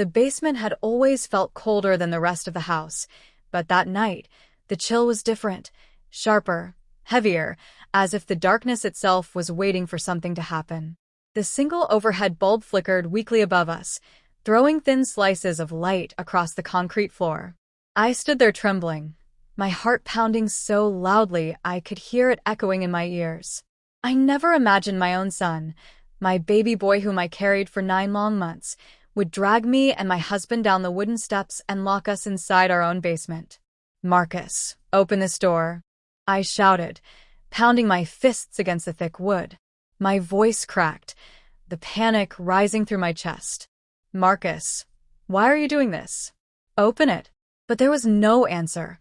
The basement had always felt colder than the rest of the house, but that night, the chill was different, sharper, heavier, as if the darkness itself was waiting for something to happen. The single overhead bulb flickered weakly above us, throwing thin slices of light across the concrete floor. I stood there trembling, my heart pounding so loudly I could hear it echoing in my ears. I never imagined my own son, my baby boy whom I carried for 9 long months, would drag me and my husband down the wooden steps and lock us inside our own basement. "Marcus, open this door," I shouted, pounding my fists against the thick wood. My voice cracked, the panic rising through my chest. "Marcus, why are you doing this? Open it." But there was no answer,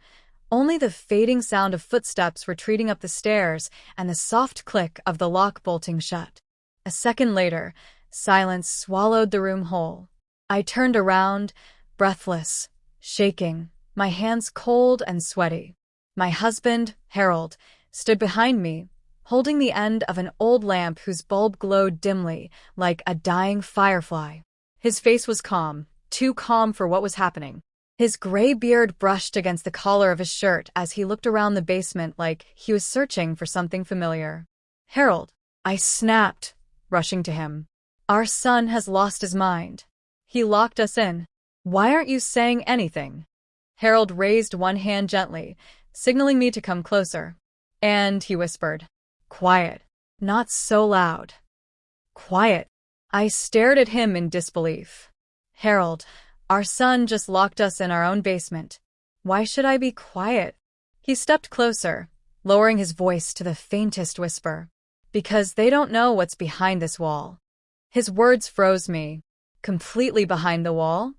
only the fading sound of footsteps retreating up the stairs and the soft click of the lock bolting shut. A second later, silence swallowed the room whole. I turned around, breathless, shaking, my hands cold and sweaty. My husband, Harold, stood behind me, holding the end of an old lamp whose bulb glowed dimly, like a dying firefly. His face was calm, too calm for what was happening. His gray beard brushed against the collar of his shirt as he looked around the basement like he was searching for something familiar. "Harold," I snapped, rushing to him. "Our son has lost his mind. He locked us in. Why aren't you saying anything?" Harold raised one hand gently, signaling me to come closer. And he whispered, "Quiet. Not so loud. Quiet." I stared at him in disbelief. "Harold, our son just locked us in our own basement. Why should I be quiet?" He stepped closer, lowering his voice to the faintest whisper. "Because they don't know what's behind this wall." His words froze me. "Completely behind the wall?"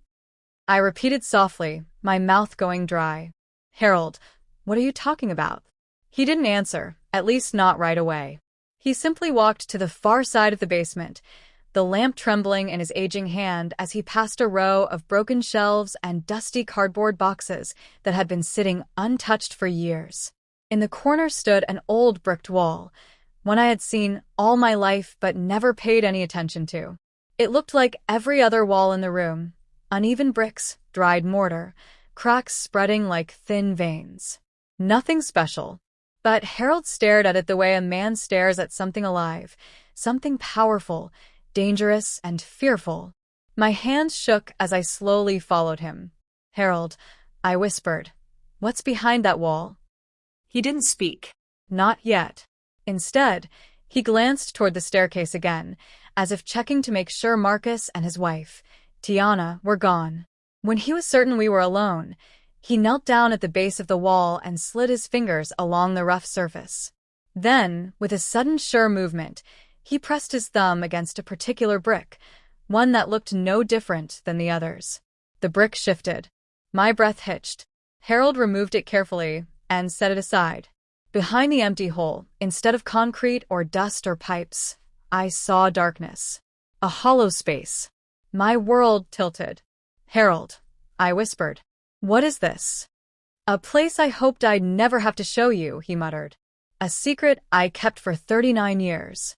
I repeated softly, my mouth going dry. "Harold, what are you talking about?" He didn't answer, at least not right away. He simply walked to the far side of the basement, the lamp trembling in his aging hand as he passed a row of broken shelves and dusty cardboard boxes that had been sitting untouched for years. In the corner stood an old bricked wall, one I had seen all my life but never paid any attention to. It looked like every other wall in the room, uneven bricks, dried mortar, cracks spreading like thin veins. Nothing special. But Harold stared at it the way a man stares at something alive, something powerful, dangerous, and fearful. My hands shook as I slowly followed him. "Harold," I whispered, "what's behind that wall?" He didn't speak. Not yet. Instead, he glanced toward the staircase again, as if checking to make sure Marcus and his wife, Tiana, were gone. When he was certain we were alone, he knelt down at the base of the wall and slid his fingers along the rough surface. Then, with a sudden sure movement, he pressed his thumb against a particular brick, one that looked no different than the others. The brick shifted. My breath hitched. Harold removed it carefully and set it aside. Behind the empty hole, instead of concrete or dust or pipes, I saw darkness. A hollow space. My world tilted. "Harold," I whispered, "what is this?" "A place I hoped I'd never have to show you," he muttered. "A secret I kept for 39 years.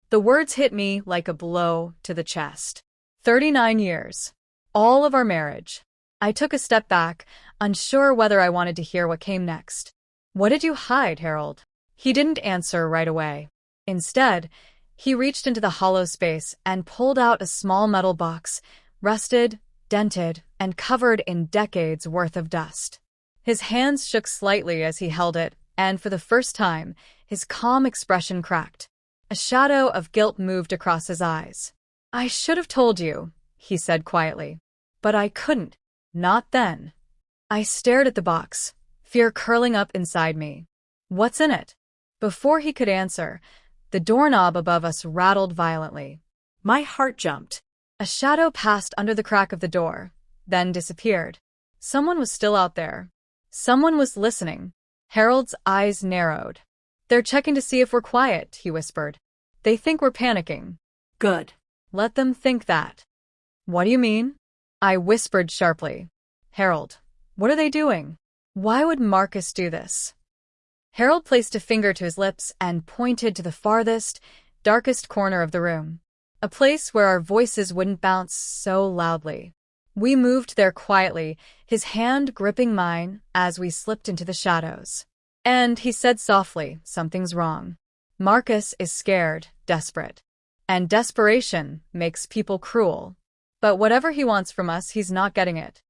The words hit me like a blow to the chest. 39 years. All of our marriage. I took a step back, unsure whether I wanted to hear what came next. "What did you hide, Harold?" He didn't answer right away. Instead, he reached into the hollow space and pulled out a small metal box, rusted, dented, and covered in decades' worth of dust. His hands shook slightly as he held it, and for the first time, his calm expression cracked. A shadow of guilt moved across his eyes. "I should have told you," he said quietly. "But I couldn't. Not then." I stared at the box, fear curling up inside me. "What's in it?" Before he could answer, the doorknob above us rattled violently. My heart jumped. A shadow passed under the crack of the door, then disappeared. Someone was still out there. Someone was listening. Harold's eyes narrowed. "They're checking to see if we're quiet," he whispered. "They think we're panicking." Good. "Let them think that." "What do you mean?" I whispered sharply. "Harold, what are they doing? Why would Marcus do this?" Harold placed a finger to his lips and pointed to the farthest, darkest corner of the room. A place where our voices wouldn't bounce so loudly. We moved there quietly, his hand gripping mine as we slipped into the shadows. And he said softly, "Something's wrong. Marcus is scared, desperate. And desperation makes people cruel. But whatever he wants from us, he's not getting it."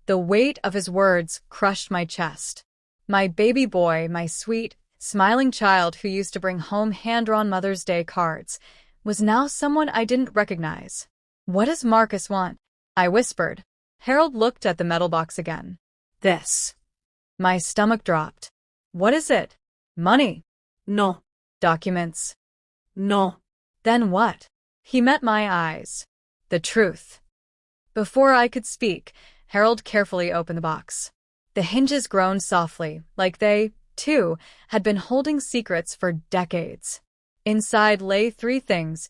The weight of his words crushed my chest. My baby boy, my sweet, smiling child who used to bring home hand-drawn Mother's Day cards, was now someone I didn't recognize. "What does Marcus want?" I whispered. Harold looked at the metal box again. This. My stomach dropped. "What is it?" "Money." No. "Documents." No. "Then what?" He met my eyes. "The truth." Before I could speak, Harold carefully opened the box. The hinges groaned softly, like they, too, had been holding secrets for decades. Inside lay three things: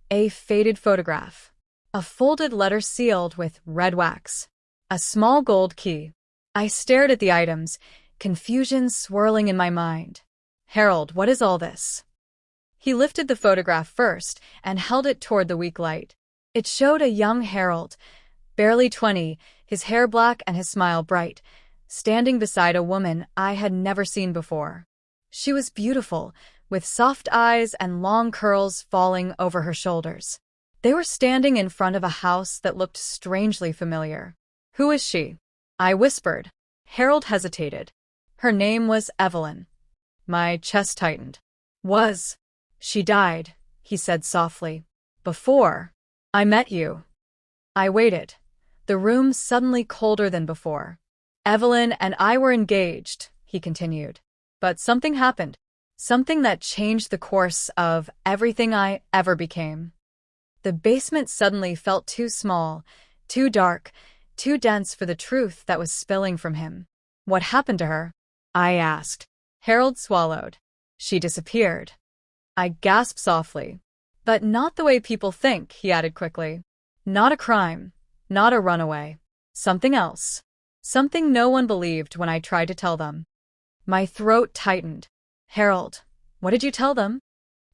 a faded photograph, a folded letter sealed with red wax, a small gold key. I stared at the items, confusion swirling in my mind. "Harold, what is all this?" He lifted the photograph first and held it toward the weak light. It showed a young Harold, barely 20, his hair black and his smile bright, standing beside a woman I had never seen before. She was beautiful, with soft eyes and long curls falling over her shoulders. They were standing in front of a house that looked strangely familiar. "Who is she?" I whispered. Harold hesitated. "Her name was Evelyn." My chest tightened. "Was. She died," he said softly. "Before I met you." I waited, the room suddenly colder than before. "Evelyn and I were engaged," he continued. "But something happened. Something that changed the course of everything I ever became." The basement suddenly felt too small, too dark, too dense for the truth that was spilling from him. "What happened to her?" I asked. Harold swallowed. "She disappeared." I gasped softly. "But not the way people think," he added quickly. "Not a crime. Not a runaway. Something else. Something no one believed when I tried to tell them." My throat tightened. "Harold, what did you tell them?"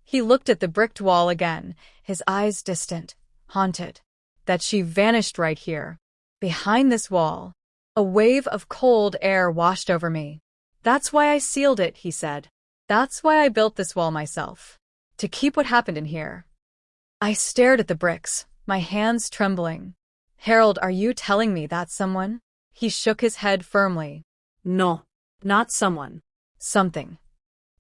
He looked at the bricked wall again, his eyes distant, haunted. "That she vanished right here. Behind this wall." A wave of cold air washed over me. "That's why I sealed it," he said. "That's why I built this wall myself. To keep what happened in here." I stared at the bricks, my hands trembling. "Harold, are you telling me that's someone?" He shook his head firmly. No. Not someone. Something.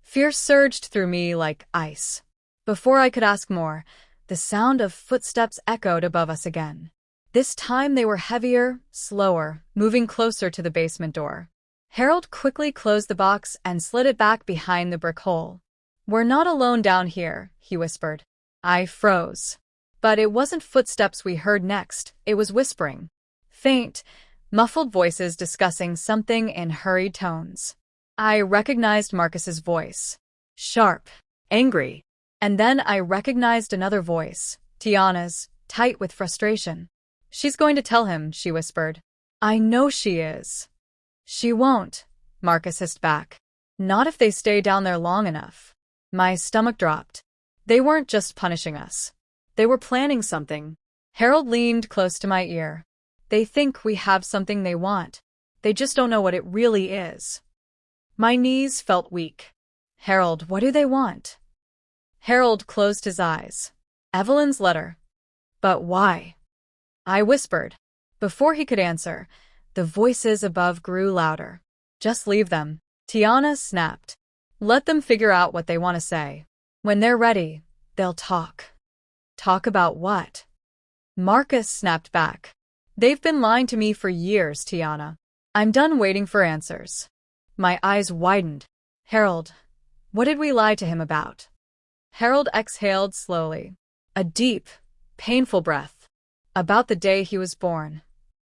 Fear surged through me like ice. Before I could ask more, the sound of footsteps echoed above us again. This time they were heavier, slower, moving closer to the basement door. Harold quickly closed the box and slid it back behind the brick hole. "We're not alone down here," he whispered. I froze. But it wasn't footsteps we heard next, it was whispering. Faint, muffled voices discussing something in hurried tones. I recognized Marcus's voice. Sharp, angry. And then I recognized another voice, Tiana's, tight with frustration. "She's going to tell him," she whispered. "I know she is." "She won't," Marcus hissed back. "Not if they stay down there long enough." My stomach dropped. They weren't just punishing us. They were planning something. Harold leaned close to my ear. "They think we have something they want. They just don't know what it really is." My knees felt weak. "Harold, what do they want?" Harold closed his eyes. "Evelyn's letter." "But why?" I whispered. Before he could answer, the voices above grew louder. "Just leave them," Tiana snapped. "Let them figure out what they want to say. When they're ready, they'll talk." "Talk about what?" Marcus snapped back. "They've been lying to me for years, Tiana. I'm done waiting for answers." My eyes widened. "Harold, what did we lie to him about?" Harold exhaled slowly. A deep, painful breath. "About the day he was born."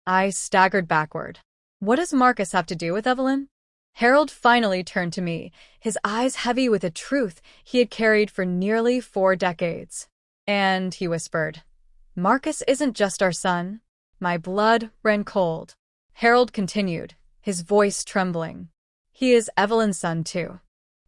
I staggered backward. "What does Marcus have to do with Evelyn?" Harold finally turned to me, his eyes heavy with a truth he had carried for nearly 4 decades. "And," he whispered, "Marcus isn't just our son." My blood ran cold. Harold continued, his voice trembling. "He is Evelyn's son, too."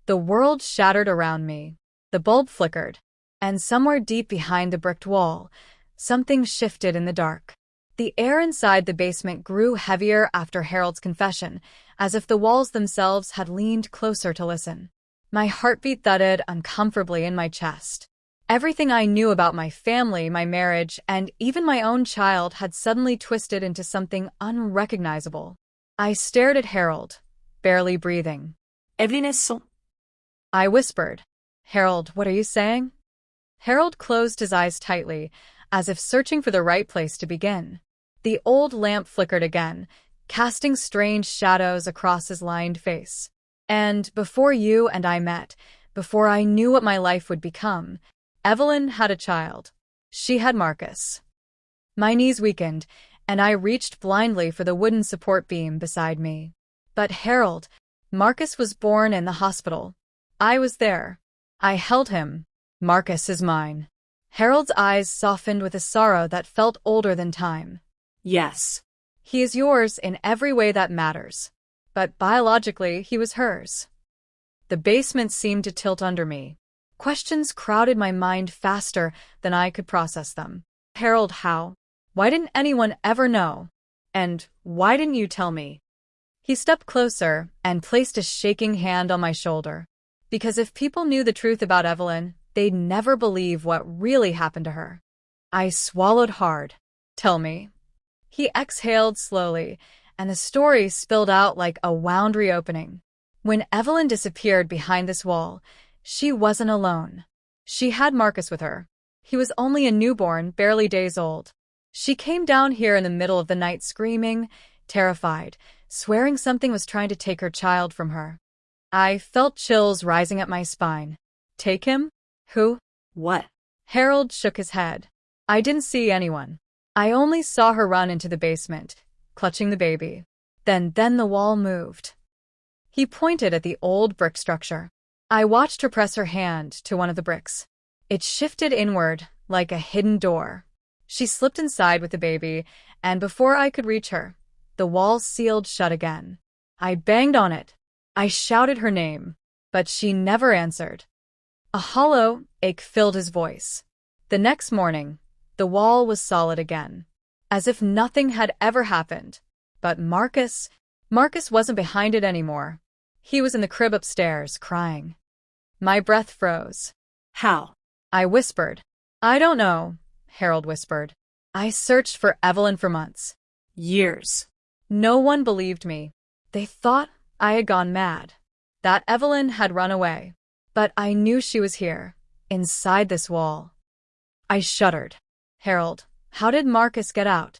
The world shattered around me. The bulb flickered, and somewhere deep behind the bricked wall, something shifted in the dark. The air inside the basement grew heavier after Harold's confession, as if the walls themselves had leaned closer to listen. My heartbeat thudded uncomfortably in my chest. Everything I knew about my family, my marriage, and even my own child had suddenly twisted into something unrecognizable. I stared at Harold, barely breathing. Evelyn est son. I whispered. Harold, what are you saying? Harold closed his eyes tightly, as if searching for the right place to begin. The old lamp flickered again, casting strange shadows across his lined face. And before you and I met, before I knew what my life would become, Evelyn had a child. She had Marcus. My knees weakened, and I reached blindly for the wooden support beam beside me. But Harold, Marcus was born in the hospital. I was there. I held him. Marcus is mine. Harold's eyes softened with a sorrow that felt older than time. Yes. He is yours in every way that matters. But biologically, he was hers. The basement seemed to tilt under me. Questions crowded my mind faster than I could process them. Harold, how? Why didn't anyone ever know? And why didn't you tell me? He stepped closer and placed a shaking hand on my shoulder. Because if people knew the truth about Evelyn, they'd never believe what really happened to her. I swallowed hard. Tell me. He exhaled slowly, and the story spilled out like a wound reopening. When Evelyn disappeared behind this wall, she wasn't alone. She had Marcus with her. He was only a newborn, barely days old. She came down here in the middle of the night screaming, terrified, swearing something was trying to take her child from her. I felt chills rising up my spine. Take him? Who? What? Harold shook his head. I didn't see anyone. I only saw her run into the basement, clutching the baby. Then the wall moved. He pointed at the old brick structure. I watched her press her hand to one of the bricks. It shifted inward, like a hidden door. She slipped inside with the baby, and before I could reach her, the wall sealed shut again. I banged on it. I shouted her name, but she never answered. A hollow ache filled his voice. The next morning, the wall was solid again, as if nothing had ever happened. But Marcus wasn't behind it anymore. He was in the crib upstairs, crying. My breath froze. How? I whispered. I don't know, Harold whispered. I searched for Evelyn for months. Years. No one believed me. They thought I had gone mad, that Evelyn had run away. But I knew she was here, inside this wall. I shuddered. Harold, how did Marcus get out?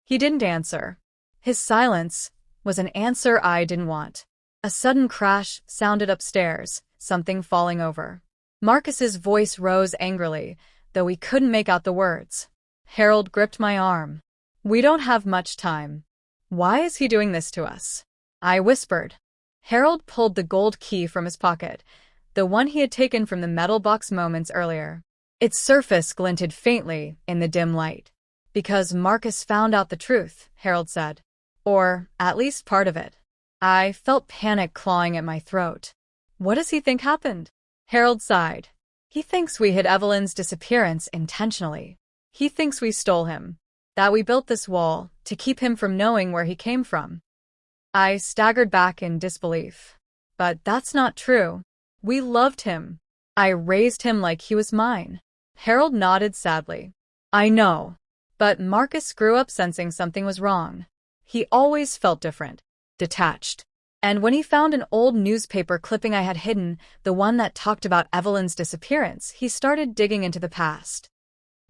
He didn't answer. His silence was an answer I didn't want. A sudden crash sounded upstairs, something falling over. Marcus's voice rose angrily, though we couldn't make out the words. Harold gripped my arm. We don't have much time. Why is he doing this to us? I whispered. Harold pulled the gold key from his pocket, the one he had taken from the metal box moments earlier. Its surface glinted faintly in the dim light. Because Marcus found out the truth, Harold said. Or at least part of it. I felt panic clawing at my throat. What does he think happened? Harold sighed. He thinks we hid Evelyn's disappearance intentionally. He thinks we stole him. That we built this wall to keep him from knowing where he came from. I staggered back in disbelief. But that's not true. We loved him. I raised him like he was mine. Harold nodded sadly. I know. But Marcus grew up sensing something was wrong. He always felt different, detached. And when he found an old newspaper clipping I had hidden, the one that talked about Evelyn's disappearance, he started digging into the past.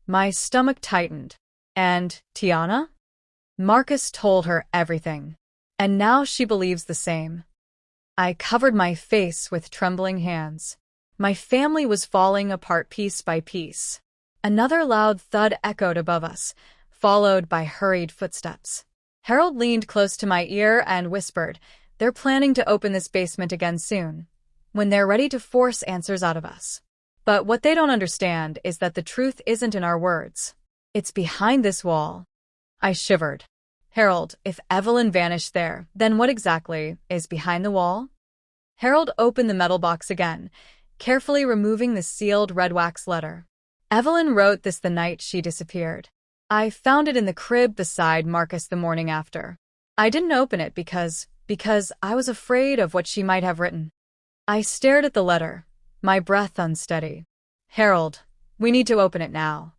My stomach tightened. And Tiana? Marcus told her everything. And now she believes the same. I covered my face with trembling hands. My family was falling apart piece by piece. Another loud thud echoed above us, followed by hurried footsteps. Harold leaned close to my ear and whispered, They're planning to open this basement again soon, when they're ready to force answers out of us. But what they don't understand is that the truth isn't in our words. It's behind this wall. I shivered. Harold, if Evelyn vanished there, then what exactly is behind the wall? Harold opened the metal box again, carefully removing the sealed red wax letter. Evelyn wrote this the night she disappeared. I found it in the crib beside Marcus the morning after. I didn't open it because I was afraid of what she might have written. I stared at the letter, my breath unsteady. Harold, we need to open it now.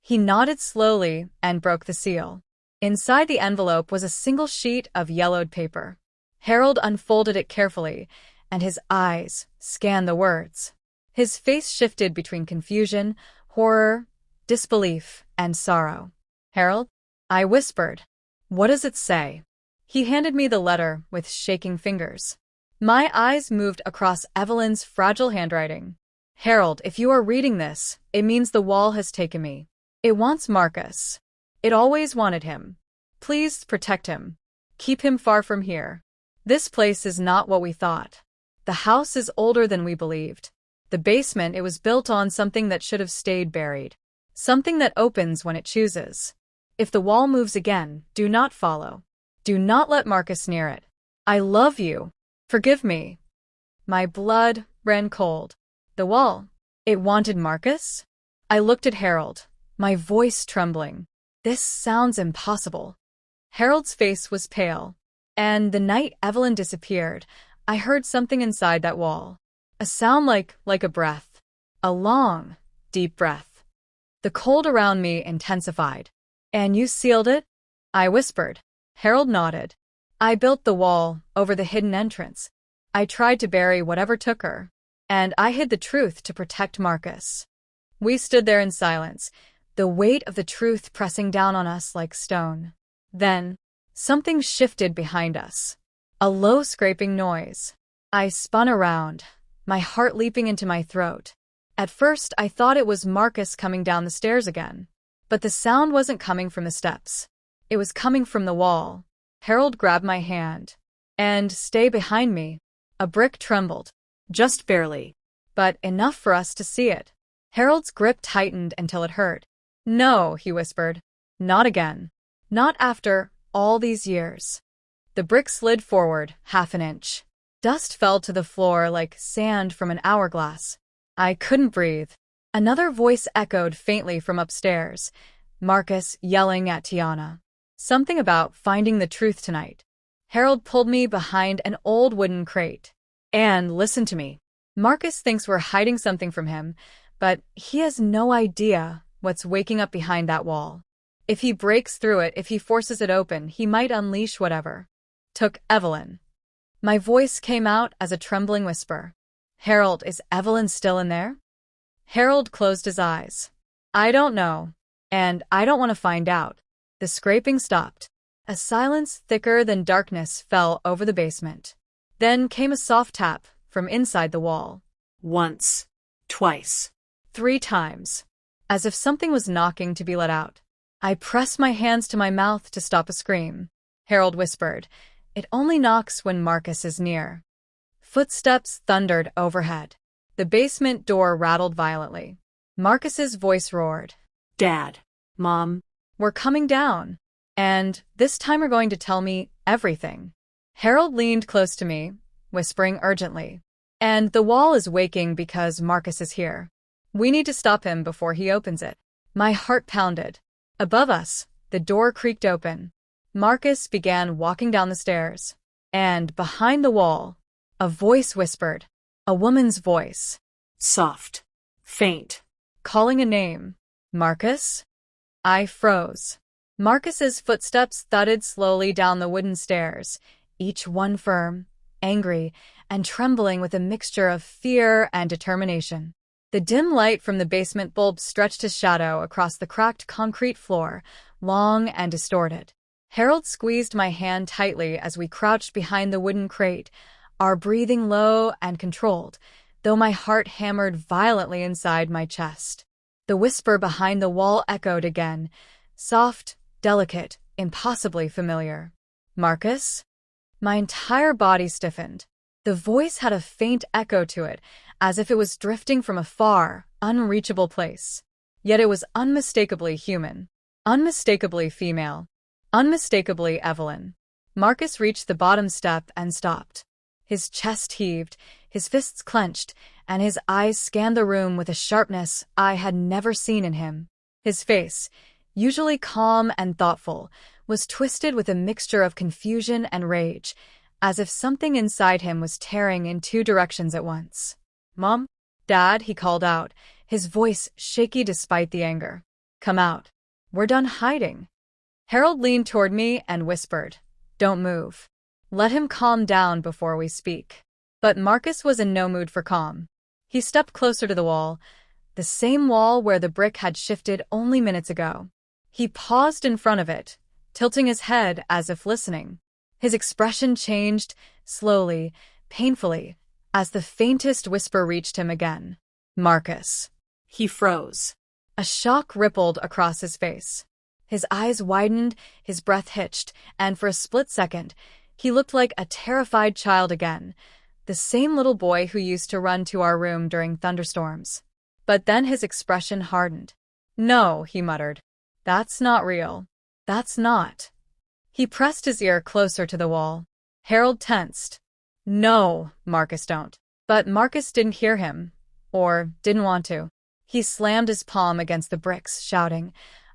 He nodded slowly and broke the seal. Inside the envelope was a single sheet of yellowed paper. Harold unfolded it carefully, and his eyes scanned the words. His face shifted between confusion, horror, disbelief, and sorrow. Harold? I whispered. What does it say? He handed me the letter with shaking fingers. My eyes moved across Evelyn's fragile handwriting. Harold, if you are reading this, it means the wall has taken me. It wants Marcus. It always wanted him. Please protect him. Keep him far from here. This place is not what we thought. The house is older than we believed. The basement, it was built on something that should have stayed buried. Something that opens when it chooses. If the wall moves again, do not follow. Do not let Marcus near it. I love you. Forgive me. My blood ran cold. The wall. It wanted Marcus? I looked at Harold, my voice trembling. This sounds impossible. Harold's face was pale. And the night Evelyn disappeared, I heard something inside that wall. A sound like a breath. A long, deep breath. The cold around me intensified. And you sealed it? I whispered. Harold nodded. I built the wall over the hidden entrance. I tried to bury whatever took her. And I hid the truth to protect Marcus. We stood there in silence, the weight of the truth pressing down on us like stone. Then, something shifted behind us. A low scraping noise. I spun around, my heart leaping into my throat. At first, I thought it was Marcus coming down the stairs again. But the sound wasn't coming from the steps. It was coming from the wall. Harold grabbed my hand. And stay behind me. A brick trembled. Just barely. But enough for us to see it. Harold's grip tightened until it hurt. No, he whispered. Not again. Not after all these years. The brick slid forward, half an inch. Dust fell to the floor like sand from an hourglass. I couldn't breathe. Another voice echoed faintly from upstairs. Marcus yelling at Tiana. Something about finding the truth tonight. Harold pulled me behind an old wooden crate. And listen to me. Marcus thinks we're hiding something from him, but he has no idea what's waking up behind that wall. If he breaks through it, if he forces it open, he might unleash whatever took Evelyn. My voice came out as a trembling whisper. Harold, is Evelyn still in there? Harold closed his eyes. I don't know. And I don't want to find out. The scraping stopped. A silence thicker than darkness fell over the basement. Then came a soft tap from inside the wall. Once. Twice. 3 times. As if something was knocking to be let out. I pressed my hands to my mouth to stop a scream. Harold whispered, It only knocks when Marcus is near. Footsteps thundered overhead. The basement door rattled violently. Marcus's voice roared. Dad. Mom. We're coming down. And this time we're going to tell me everything. Harold leaned close to me, whispering urgently. And the wall is waking because Marcus is here. We need to stop him before he opens it. My heart pounded. Above us, the door creaked open. Marcus began walking down the stairs. And behind the wall, a voice whispered. A woman's voice. Soft. Faint. Calling a name. Marcus? I froze. Marcus's footsteps thudded slowly down the wooden stairs, each one firm, angry, and trembling with a mixture of fear and determination. The dim light from the basement bulb stretched a shadow across the cracked concrete floor, long and distorted. Harold squeezed my hand tightly as we crouched behind the wooden crate, our breathing low and controlled, though my heart hammered violently inside my chest. The whisper behind the wall echoed again, soft, delicate, impossibly familiar. Marcus? My entire body stiffened. The voice had a faint echo to it, as if it was drifting from a far, unreachable place. Yet it was unmistakably human, unmistakably female, unmistakably Evelyn. Marcus reached the bottom step and stopped. His chest heaved, his fists clenched, and his eyes scanned the room with a sharpness I had never seen in him. His face, usually calm and thoughtful, was twisted with a mixture of confusion and rage, as if something inside him was tearing in two directions at once. "Mom? Dad," he called out, his voice shaky despite the anger. "Come out. We're done hiding." Harold leaned toward me and whispered, "Don't move. Let him calm down before we speak." But Marcus was in no mood for calm. He stepped closer to the wall, the same wall where the brick had shifted only minutes ago. He paused in front of it, tilting his head as if listening. His expression changed, slowly, painfully, as the faintest whisper reached him again. "Marcus." He froze. A shock rippled across his face. His eyes widened, his breath hitched, and for a split second, he looked like a terrified child again, the same little boy who used to run to our room during thunderstorms. But then his expression hardened. "No," he muttered. "That's not real. That's not." He pressed his ear closer to the wall. Harold tensed. "No, Marcus, don't." But Marcus didn't hear him, or didn't want to. He slammed his palm against the bricks, shouting,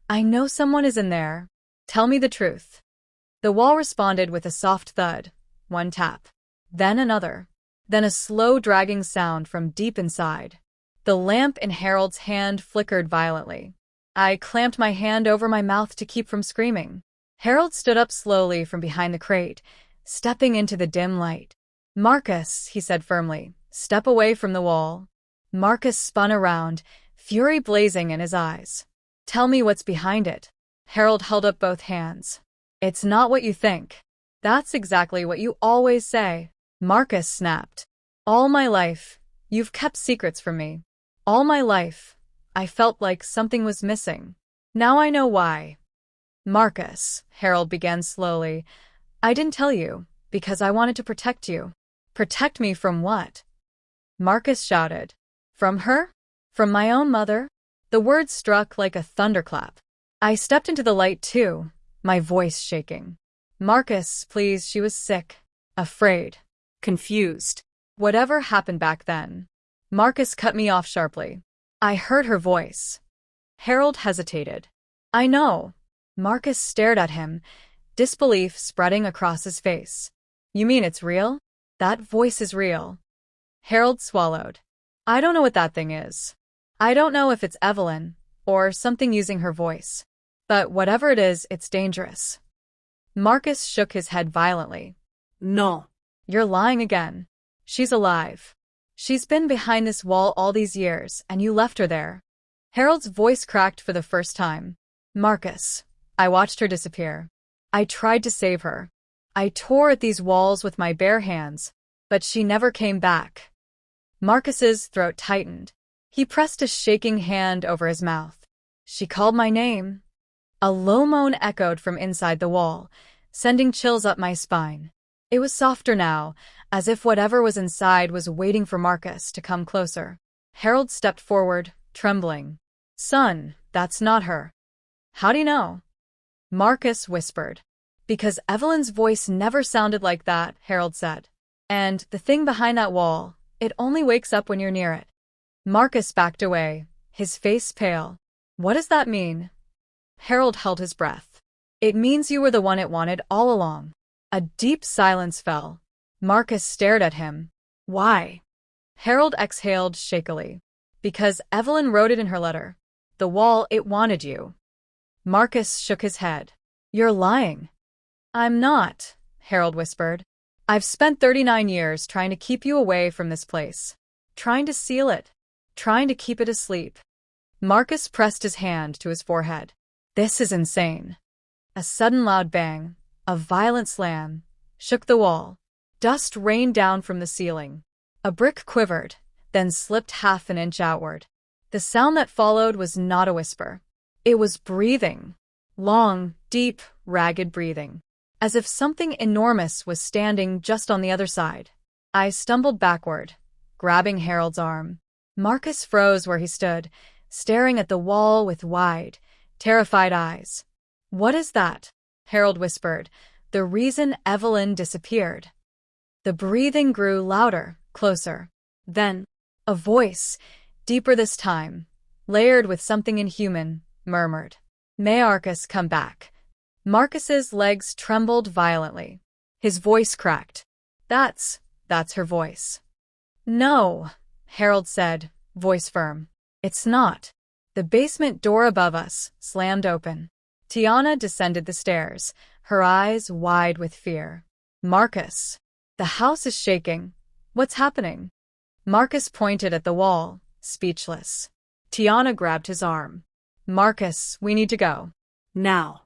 "I know someone is in there. Tell me the truth." The wall responded with a soft thud, one tap, then another, then a slow dragging sound from deep inside. The lamp in Harold's hand flickered violently. I clamped my hand over my mouth to keep from screaming. Harold stood up slowly from behind the crate, stepping into the dim light. "Marcus," he said firmly, "step away from the wall." Marcus spun around, fury blazing in his eyes. "Tell me what's behind it." Harold held up both hands. "It's not what you think." "That's exactly what you always say." Marcus snapped. "All my life, you've kept secrets from me. All my life, I felt like something was missing. Now I know why." "Marcus," Harold began slowly, "I didn't tell you, because I wanted to protect you." "Protect me from what?" Marcus shouted. "From her? From my own mother?" The words struck like a thunderclap. I stepped into the light too, my voice shaking. "Marcus, please," she was sick, afraid, Confused. whatever happened back then. Marcus cut me off sharply. I heard her voice. Harold hesitated. "I know." Marcus stared at him, disbelief spreading across his face. "You mean it's real?" "That voice is real." Harold swallowed. "I don't know what that thing is. I don't know if it's Evelyn, or something using her voice. But whatever it is, it's dangerous." Marcus shook his head violently. No. "You're lying again. She's alive. She's been behind this wall all these years, and you left her there." Harold's voice cracked for the first time. "Marcus, I watched her disappear. I tried to save her. I tore at these walls with my bare hands, but she never came back." Marcus's throat tightened. He pressed a shaking hand over his mouth. "She called my name." A low moan echoed from inside the wall, sending chills up my spine. It was softer now, as if whatever was inside was waiting for Marcus to come closer. Harold stepped forward, trembling. "Son, that's not her." "How do you know?" Marcus whispered. "Because Evelyn's voice never sounded like that," Harold said. "And the thing behind that wall, it only wakes up when you're near it." Marcus backed away, his face pale. "What does that mean?" Harold held his breath. "It means you were the one it wanted all along." A deep silence fell. Marcus stared at him. "Why?" Harold exhaled shakily. "Because Evelyn wrote it in her letter. The wall, it wanted you." Marcus shook his head. "You're lying." "I'm not," Harold whispered. "I've spent 39 years trying to keep you away from this place. Trying to seal it. Trying to keep it asleep." Marcus pressed his hand to his forehead. "This is insane." A sudden loud bang, a violent slam, shook the wall. Dust rained down from the ceiling. A brick quivered, then slipped half an inch outward. The sound that followed was not a whisper. It was breathing. Long, deep, ragged breathing. As if something enormous was standing just on the other side. I stumbled backward, grabbing Harold's arm. Marcus froze where he stood, staring at the wall with wide, terrified eyes. "What is that?" Harold whispered. "The reason Evelyn disappeared." The breathing grew louder, closer. Then, a voice, deeper this time, layered with something inhuman, murmured, May Marcus come back? Marcus's legs trembled violently. His voice cracked. That's her voice. No, Harold said, voice firm. It's not. The basement door above us slammed open. Tiana descended the stairs, her eyes wide with fear. Marcus. The house is shaking. What's happening? Marcus pointed at the wall, speechless. Tiana grabbed his arm. Marcus, we need to go. Now.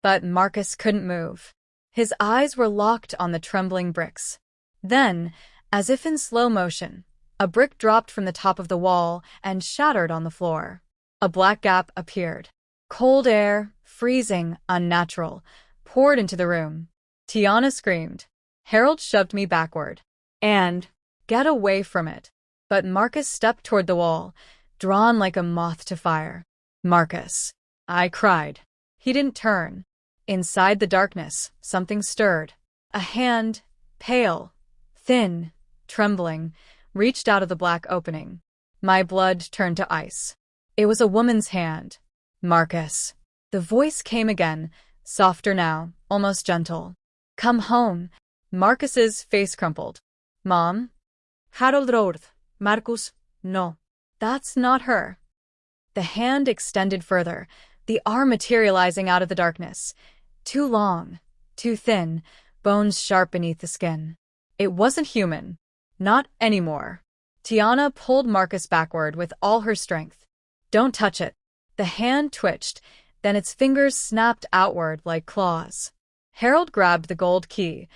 But Marcus couldn't move. His eyes were locked on the trembling bricks. Then, as if in slow motion, a brick dropped from the top of the wall and shattered on the floor. A black gap appeared. Cold air, freezing, unnatural, poured into the room. Tiana screamed. Harold shoved me backward. And, get away from it. But Marcus stepped toward the wall, drawn like a moth to fire. Marcus. I cried. He didn't turn. Inside the darkness, something stirred. A hand, pale, thin, trembling, reached out of the black opening. My blood turned to ice. It was a woman's hand. Marcus. The voice came again, softer now, almost gentle. Come home. Marcus's face crumpled. Mom? Harold roared. Marcus, no. That's not her. The hand extended further, the arm materializing out of the darkness. Too long, too thin, bones sharp beneath the skin. It wasn't human. Not anymore. Tiana pulled Marcus backward with all her strength. Don't touch it. The hand twitched, then its fingers snapped outward like claws. Harold grabbed the gold key,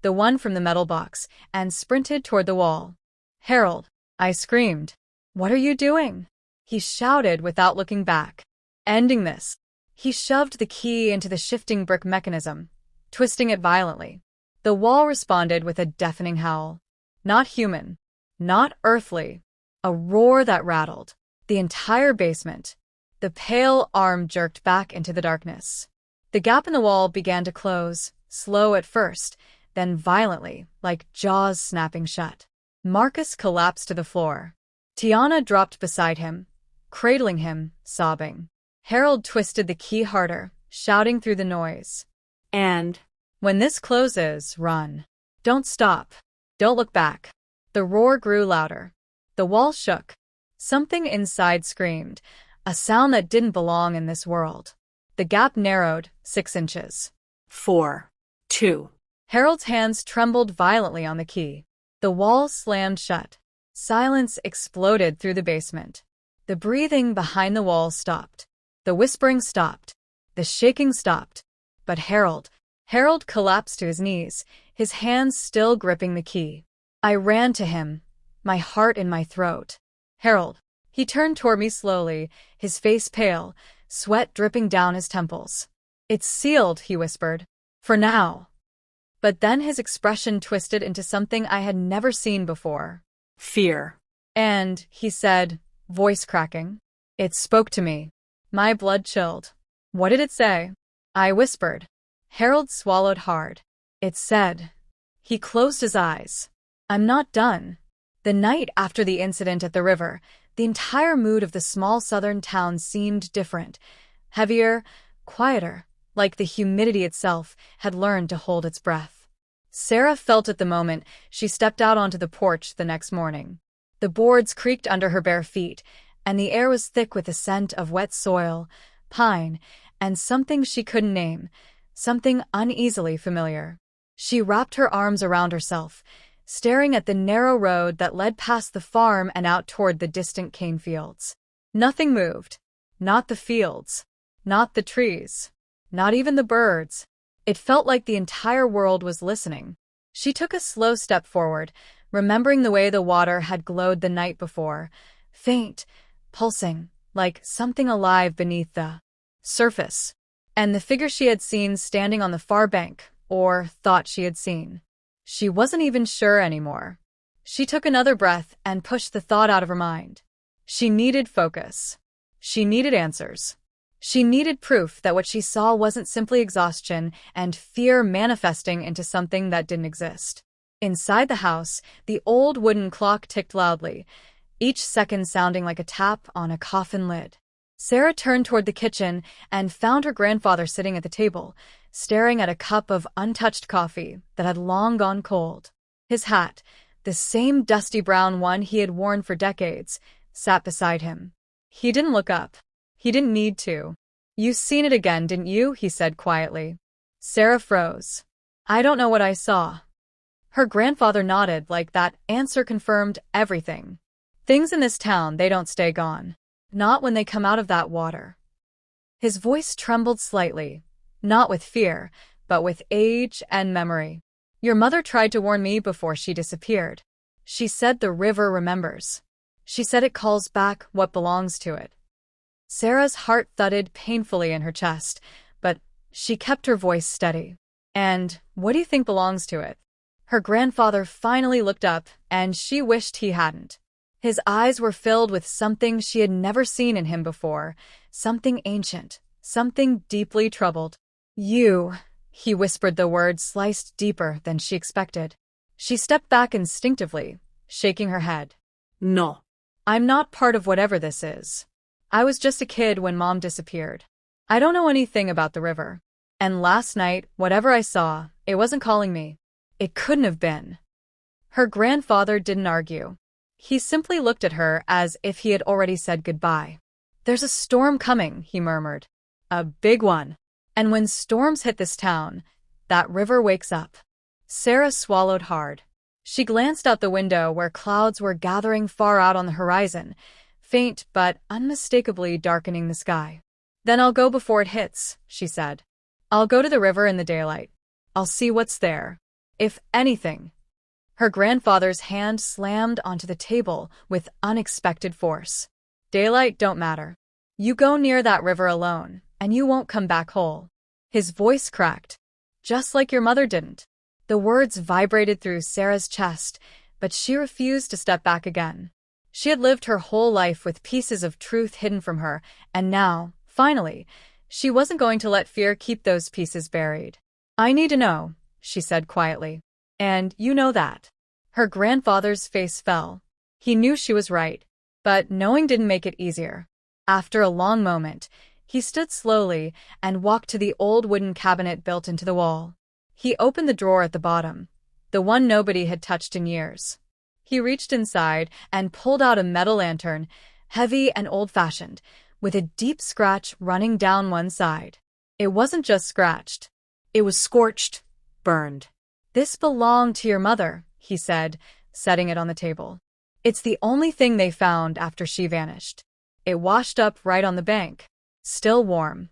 the one from the metal box, and sprinted toward the wall. Harold, I screamed. What are you doing? He shouted without looking back. Ending this. He shoved the key into the shifting brick mechanism, twisting it violently. The wall responded with a deafening howl. Not human. Not earthly. A roar that rattled the entire basement. The pale arm jerked back into the darkness. The gap in the wall began to close, slow at first, then violently, like jaws snapping shut. Marcus collapsed to the floor. Tiana dropped beside him, cradling him, sobbing. Harold twisted the key harder, shouting through the noise. And, when this closes, run. Don't stop. Don't look back. The roar grew louder. The wall shook. Something inside screamed, a sound that didn't belong in this world. The gap narrowed, 6 inches. 4, 2. Harold's hands trembled violently on the key. The wall slammed shut. Silence exploded through the basement. The breathing behind the wall stopped. The whispering stopped. The shaking stopped. But Harold collapsed to his knees, his hands still gripping the key. I ran to him, my heart in my throat. Harold. He turned toward me slowly, his face pale, sweat dripping down his temples. It's sealed, he whispered. For now. But then his expression twisted into something I had never seen before. Fear. And, he said, voice cracking. It spoke to me. My blood chilled. What did it say? I whispered. Harold swallowed hard. It said. He closed his eyes. I'm not done. The night after the incident at the river, the entire mood of the small southern town seemed different. Heavier, quieter, like the humidity itself had learned to hold its breath. Sarah felt it the moment she stepped out onto the porch the next morning. The boards creaked under her bare feet, and the air was thick with the scent of wet soil, pine, and something she couldn't name, something uneasily familiar. She wrapped her arms around herself, staring at the narrow road that led past the farm and out toward the distant cane fields. Nothing moved. Not the fields. Not the trees. Not even the birds. It felt like the entire world was listening. She took a slow step forward, remembering the way the water had glowed the night before, faint, pulsing, like something alive beneath the surface. And the figure she had seen standing on the far bank, or thought she had seen. She wasn't even sure anymore. She took another breath and pushed the thought out of her mind. She needed focus. She needed answers. She needed proof that what she saw wasn't simply exhaustion and fear manifesting into something that didn't exist. Inside the house, the old wooden clock ticked loudly, each second sounding like a tap on a coffin lid. Sarah turned toward the kitchen and found her grandfather sitting at the table, staring at a cup of untouched coffee that had long gone cold. His hat, the same dusty brown one he had worn for decades, sat beside him. He didn't look up. He didn't need to. "You seen it again, didn't you?" he said quietly. Sarah froze. "I don't know what I saw." Her grandfather nodded like that answer confirmed everything. "Things in this town, they don't stay gone. Not when they come out of that water." His voice trembled slightly, not with fear, but with age and memory. "Your mother tried to warn me before she disappeared. She said the river remembers. She said it calls back what belongs to it." Sarah's heart thudded painfully in her chest, but she kept her voice steady. "And what do you think belongs to it?" Her grandfather finally looked up, and she wished he hadn't. His eyes were filled with something she had never seen in him before, something ancient, something deeply troubled. "You," he whispered, the word sliced deeper than she expected. She stepped back instinctively, shaking her head. "No. I'm not part of whatever this is. I was just a kid when Mom disappeared. I don't know anything about the river. And last night, whatever I saw, it wasn't calling me. It couldn't have been." Her grandfather didn't argue. He simply looked at her as if he had already said goodbye. "There's a storm coming," he murmured. "A big one. And when storms hit this town, that river wakes up." Sarah swallowed hard. She glanced out the window where clouds were gathering far out on the horizon, faint but unmistakably darkening the sky. "Then I'll go before it hits," she said. "I'll go to the river in the daylight. I'll see what's there. If anything." Her grandfather's hand slammed onto the table with unexpected force. "Daylight don't matter. You go near that river alone, and you won't come back whole." His voice cracked. "Just like your mother didn't." The words vibrated through Sarah's chest, but she refused to step back again. She had lived her whole life with pieces of truth hidden from her, and now, finally, she wasn't going to let fear keep those pieces buried. "I need to know," she said quietly. "And you know that." Her grandfather's face fell. He knew she was right, but knowing didn't make it easier. After a long moment, he stood slowly and walked to the old wooden cabinet built into the wall. He opened the drawer at the bottom, the one nobody had touched in years. He reached inside and pulled out a metal lantern, heavy and old-fashioned, with a deep scratch running down one side. It wasn't just scratched. It was scorched, burned. "This belonged to your mother," he said, setting it on the table. "It's the only thing they found after she vanished. It washed up right on the bank, still warm."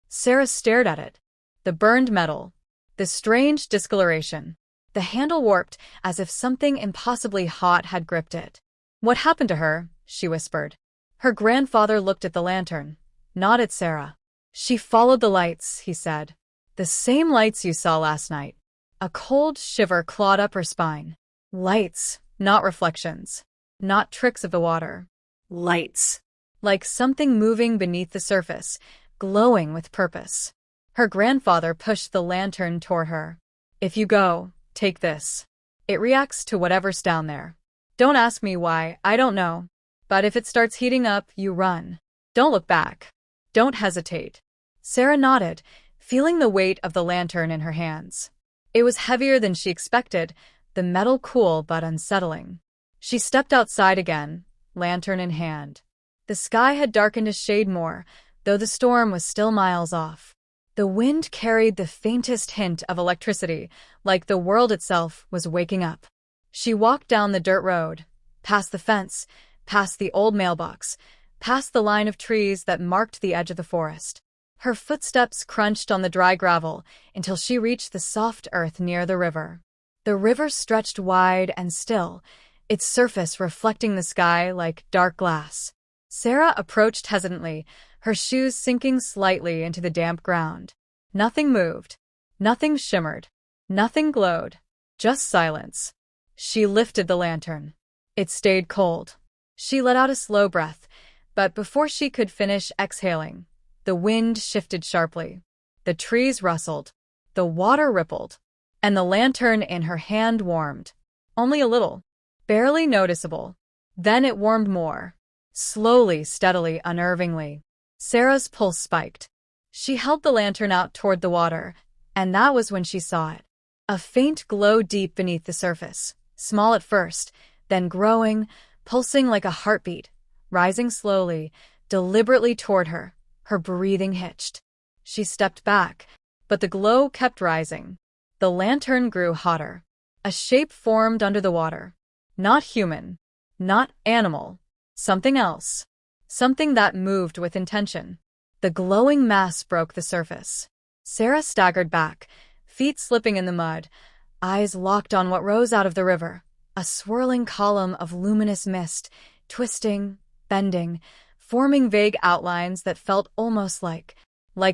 Sarah stared at it. The burned metal, the strange discoloration. The handle warped as if something impossibly hot had gripped it. "What happened to her?" she whispered. Her grandfather looked at the lantern, not at Sarah. "She followed the lights," he said. "The same lights you saw last night." A cold shiver clawed up her spine. Lights, not reflections. Not tricks of the water. Lights. Like something moving beneath the surface, glowing with purpose. Her grandfather pushed the lantern toward her. "If you go, take this. It reacts to whatever's down there. Don't ask me why, I don't know. But if it starts heating up, you run. Don't look back. Don't hesitate." Sarah nodded, feeling the weight of the lantern in her hands. It was heavier than she expected, the metal cool but unsettling. She stepped outside again, lantern in hand. The sky had darkened a shade more, though the storm was still miles off. The wind carried the faintest hint of electricity, like the world itself was waking up. She walked down the dirt road, past the fence, past the old mailbox, past the line of trees that marked the edge of the forest. Her footsteps crunched on the dry gravel until she reached the soft earth near the river. The river stretched wide and still, its surface reflecting the sky like dark glass. Sarah approached hesitantly, her shoes sinking slightly into the damp ground. Nothing moved. Nothing shimmered. Nothing glowed. Just silence. She lifted the lantern. It stayed cold. She let out a slow breath, but before she could finish exhaling, the wind shifted sharply. The trees rustled. The water rippled. And the lantern in her hand warmed. Only a little. Barely noticeable. Then it warmed more. Slowly, steadily, unnervingly. Sarah's pulse spiked. She held the lantern out toward the water, and that was when she saw it. A faint glow deep beneath the surface, small at first, then growing, pulsing like a heartbeat, rising slowly, deliberately toward her, her breathing hitched. She stepped back, but the glow kept rising. The lantern grew hotter. A shape formed under the water. Not human, not animal, something else. Something that moved with intention. The glowing mass broke the surface. Sarah staggered back, feet slipping in the mud, eyes locked on what rose out of the river, a swirling column of luminous mist, twisting, bending, forming vague outlines that felt almost like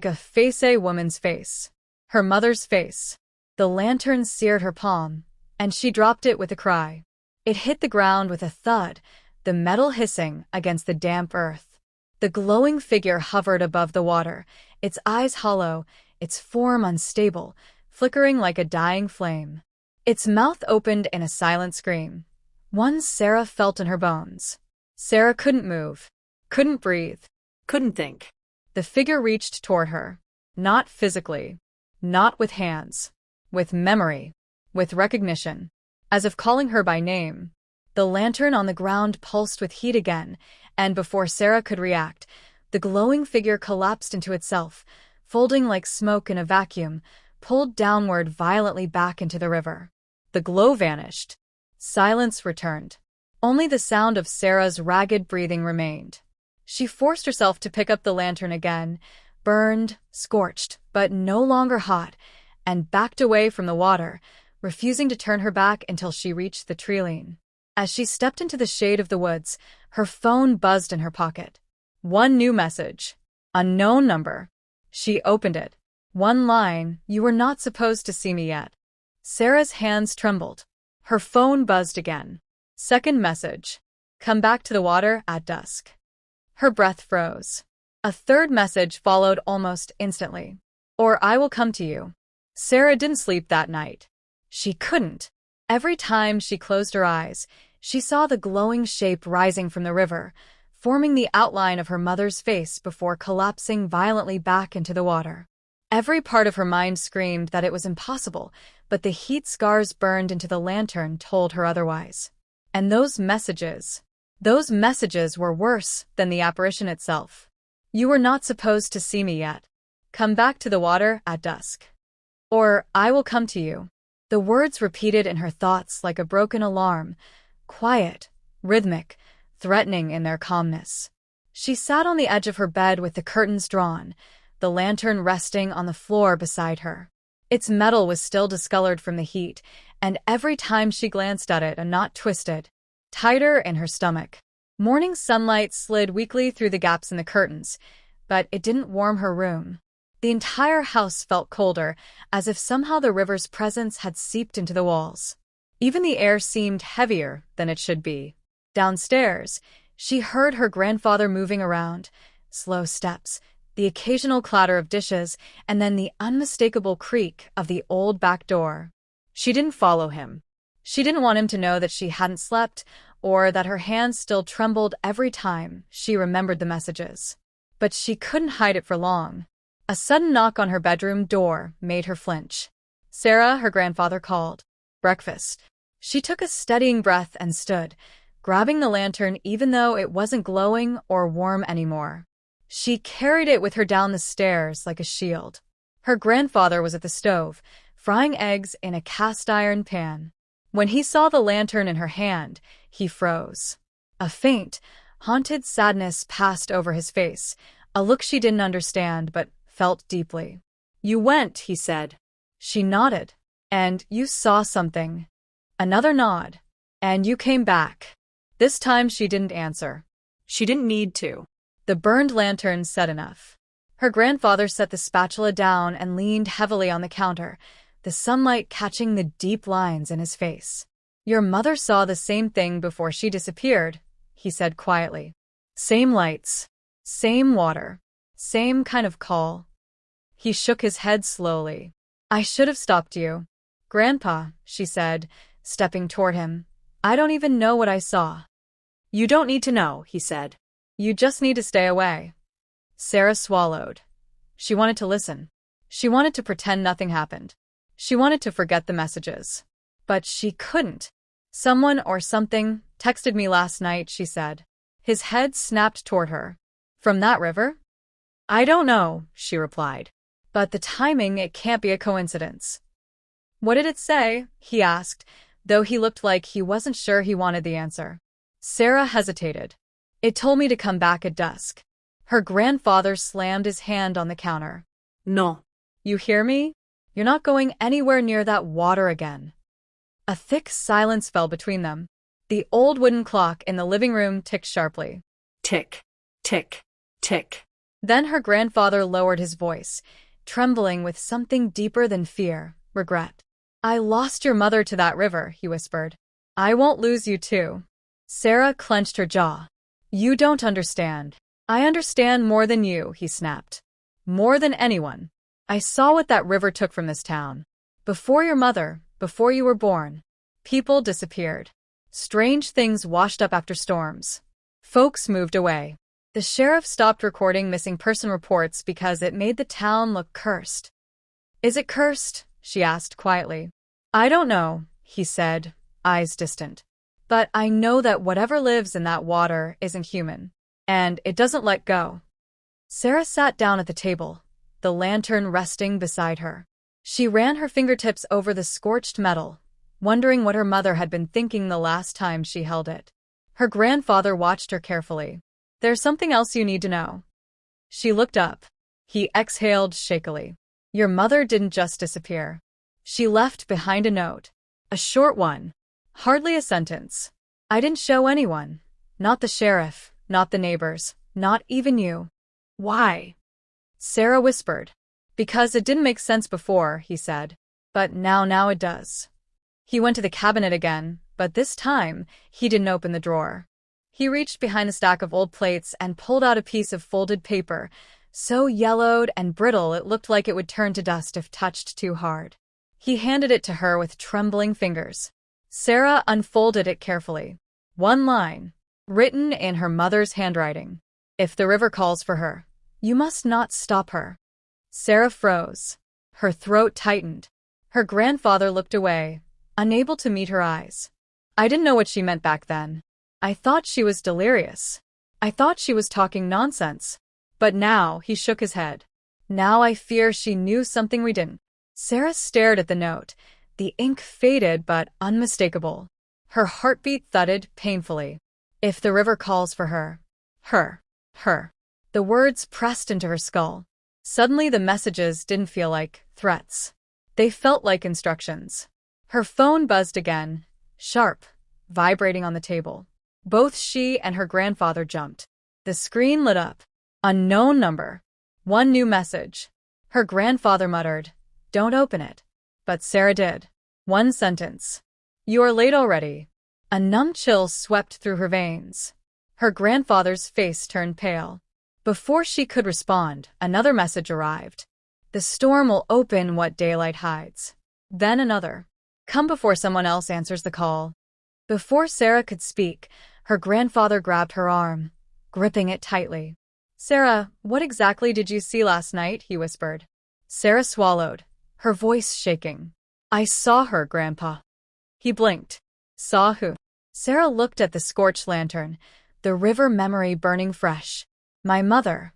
a face-a woman's face. Her mother's face. The lantern seared her palm, and she dropped it with a cry. It hit the ground with a thud, the metal hissing against the damp earth. The glowing figure hovered above the water, its eyes hollow, its form unstable, flickering like a dying flame. Its mouth opened in a silent scream, one Sarah felt in her bones. Sarah couldn't move, couldn't breathe, Couldn't think. The figure reached toward her, not physically, not with hands, with memory, with recognition, as if calling her by name. The lantern on the ground pulsed with heat again, and before Sarah could react, the glowing figure collapsed into itself, folding like smoke in a vacuum, pulled downward violently back into the river. The glow vanished. Silence returned. Only the sound of Sarah's ragged breathing remained. She forced herself to pick up the lantern again, burned, scorched, but no longer hot, and backed away from the water, refusing to turn her back until she reached the treeline. As she stepped into the shade of the woods, her phone buzzed in her pocket. One new message. Unknown number. She opened it. One line, "You were not supposed to see me yet." Sarah's hands trembled. Her phone buzzed again. Second message. "Come back to the water at dusk." Her breath froze. A third message followed almost instantly. "Or I will come to you." Sarah didn't sleep that night. She couldn't. Every time she closed her eyes, she saw the glowing shape rising from the river, forming the outline of her mother's face before collapsing violently back into the water. Every part of her mind screamed that it was impossible, but the heat scars burned into the lantern told her otherwise. And those messages were worse than the apparition itself. "You were not supposed to see me yet. Come back to the water at dusk. Or I will come to you." The words repeated in her thoughts like a broken alarm, quiet, rhythmic, threatening in their calmness. She sat on the edge of her bed with the curtains drawn, the lantern resting on the floor beside her. Its metal was still discolored from the heat, and every time she glanced at it, a knot twisted, tighter in her stomach. Morning sunlight slid weakly through the gaps in the curtains, but it didn't warm her room. The entire house felt colder, as if somehow the river's presence had seeped into the walls. Even the air seemed heavier than it should be. Downstairs, she heard her grandfather moving around, slow steps, the occasional clatter of dishes, and then the unmistakable creak of the old back door. She didn't follow him. She didn't want him to know that she hadn't slept, or that her hands still trembled every time she remembered the messages. But she couldn't hide it for long. A sudden knock on her bedroom door made her flinch. "Sarah," her grandfather called. "Breakfast." She took a steadying breath and stood, grabbing the lantern even though it wasn't glowing or warm anymore. She carried it with her down the stairs like a shield. Her grandfather was at the stove, frying eggs in a cast-iron pan. When he saw the lantern in her hand, he froze. A faint, haunted sadness passed over his face, a look she didn't understand but felt deeply. "You went," he said. She nodded. "And you saw something." Another nod. "And you came back." This time she didn't answer. She didn't need to. The burned lantern said enough. Her grandfather set the spatula down and leaned heavily on the counter, the sunlight catching the deep lines in his face. "Your mother saw the same thing before she disappeared," he said quietly. "Same lights, same water, same kind of call." He shook his head slowly. "I should have stopped you." "Grandpa," she said, stepping toward him, "I don't even know what I saw." "You don't need to know," he said. "You just need to stay away." Sarah swallowed. She wanted to listen. She wanted to pretend nothing happened. She wanted to forget the messages. But she couldn't. Someone or something texted me last night, she said. His head snapped toward her. From that river? I don't know, she replied. But the timing, it can't be a coincidence. What did it say? He asked, though he looked like he wasn't sure he wanted the answer. Sarah hesitated. It told me to come back at dusk. Her grandfather slammed his hand on the counter. No. You hear me? You're not going anywhere near that water again. A thick silence fell between them. The old wooden clock in the living room ticked sharply. Tick, tick, tick. Then her grandfather lowered his voice, trembling with something deeper than fear, regret. I lost your mother to that river, he whispered. I won't lose you too. Sarah clenched her jaw. You don't understand. I understand more than you, he snapped. More than anyone. I saw what that river took from this town. Before your mother, before you were born, people disappeared. Strange things washed up after storms. Folks moved away. The sheriff stopped recording missing person reports because it made the town look cursed. Is it cursed? She asked quietly. I don't know, he said, eyes distant. But I know that whatever lives in that water isn't human. And it doesn't let go. Sarah sat down at the table, the lantern resting beside her. She ran her fingertips over the scorched metal, wondering what her mother had been thinking the last time she held it. Her grandfather watched her carefully. There's something else you need to know. She looked up. He exhaled shakily. Your mother didn't just disappear. She left behind a note. A short one. Hardly a sentence. I didn't show anyone. Not the sheriff, not the neighbors, not even you. Why? Sarah whispered. Because it didn't make sense before, he said. But now it does. He went to the cabinet again, but this time, he didn't open the drawer. He reached behind a stack of old plates and pulled out a piece of folded paper, so yellowed and brittle it looked like it would turn to dust if touched too hard. He handed it to her with trembling fingers. Sarah unfolded it carefully. One line, written in her mother's handwriting. If the river calls for her, you must not stop her. Sarah froze. Her throat tightened. Her grandfather looked away, unable to meet her eyes. I didn't know what she meant back then. I thought she was delirious. I thought she was talking nonsense. But now, he shook his head. Now I fear she knew something we didn't. Sarah stared at the note. The ink faded but unmistakable. Her heartbeat thudded painfully. If the river calls for her. Her. The words pressed into her skull. Suddenly the messages didn't feel like threats. They felt like instructions. Her phone buzzed again, sharp, vibrating on the table. Both she and her grandfather jumped. The screen lit up. Unknown number. One new message. Her grandfather muttered, "Don't open it." But Sarah did. One sentence. "You are late already." A numb chill swept through her veins. Her grandfather's face turned pale. Before she could respond, another message arrived. "The storm will open what daylight hides." Then another. "Come before someone else answers the call." Before Sarah could speak, her grandfather grabbed her arm, gripping it tightly. "Sarah, what exactly did you see last night?" he whispered. Sarah swallowed, her voice shaking. "I saw her, Grandpa." He blinked. "Saw who?" Sarah looked at the scorched lantern, the river memory burning fresh. "My mother."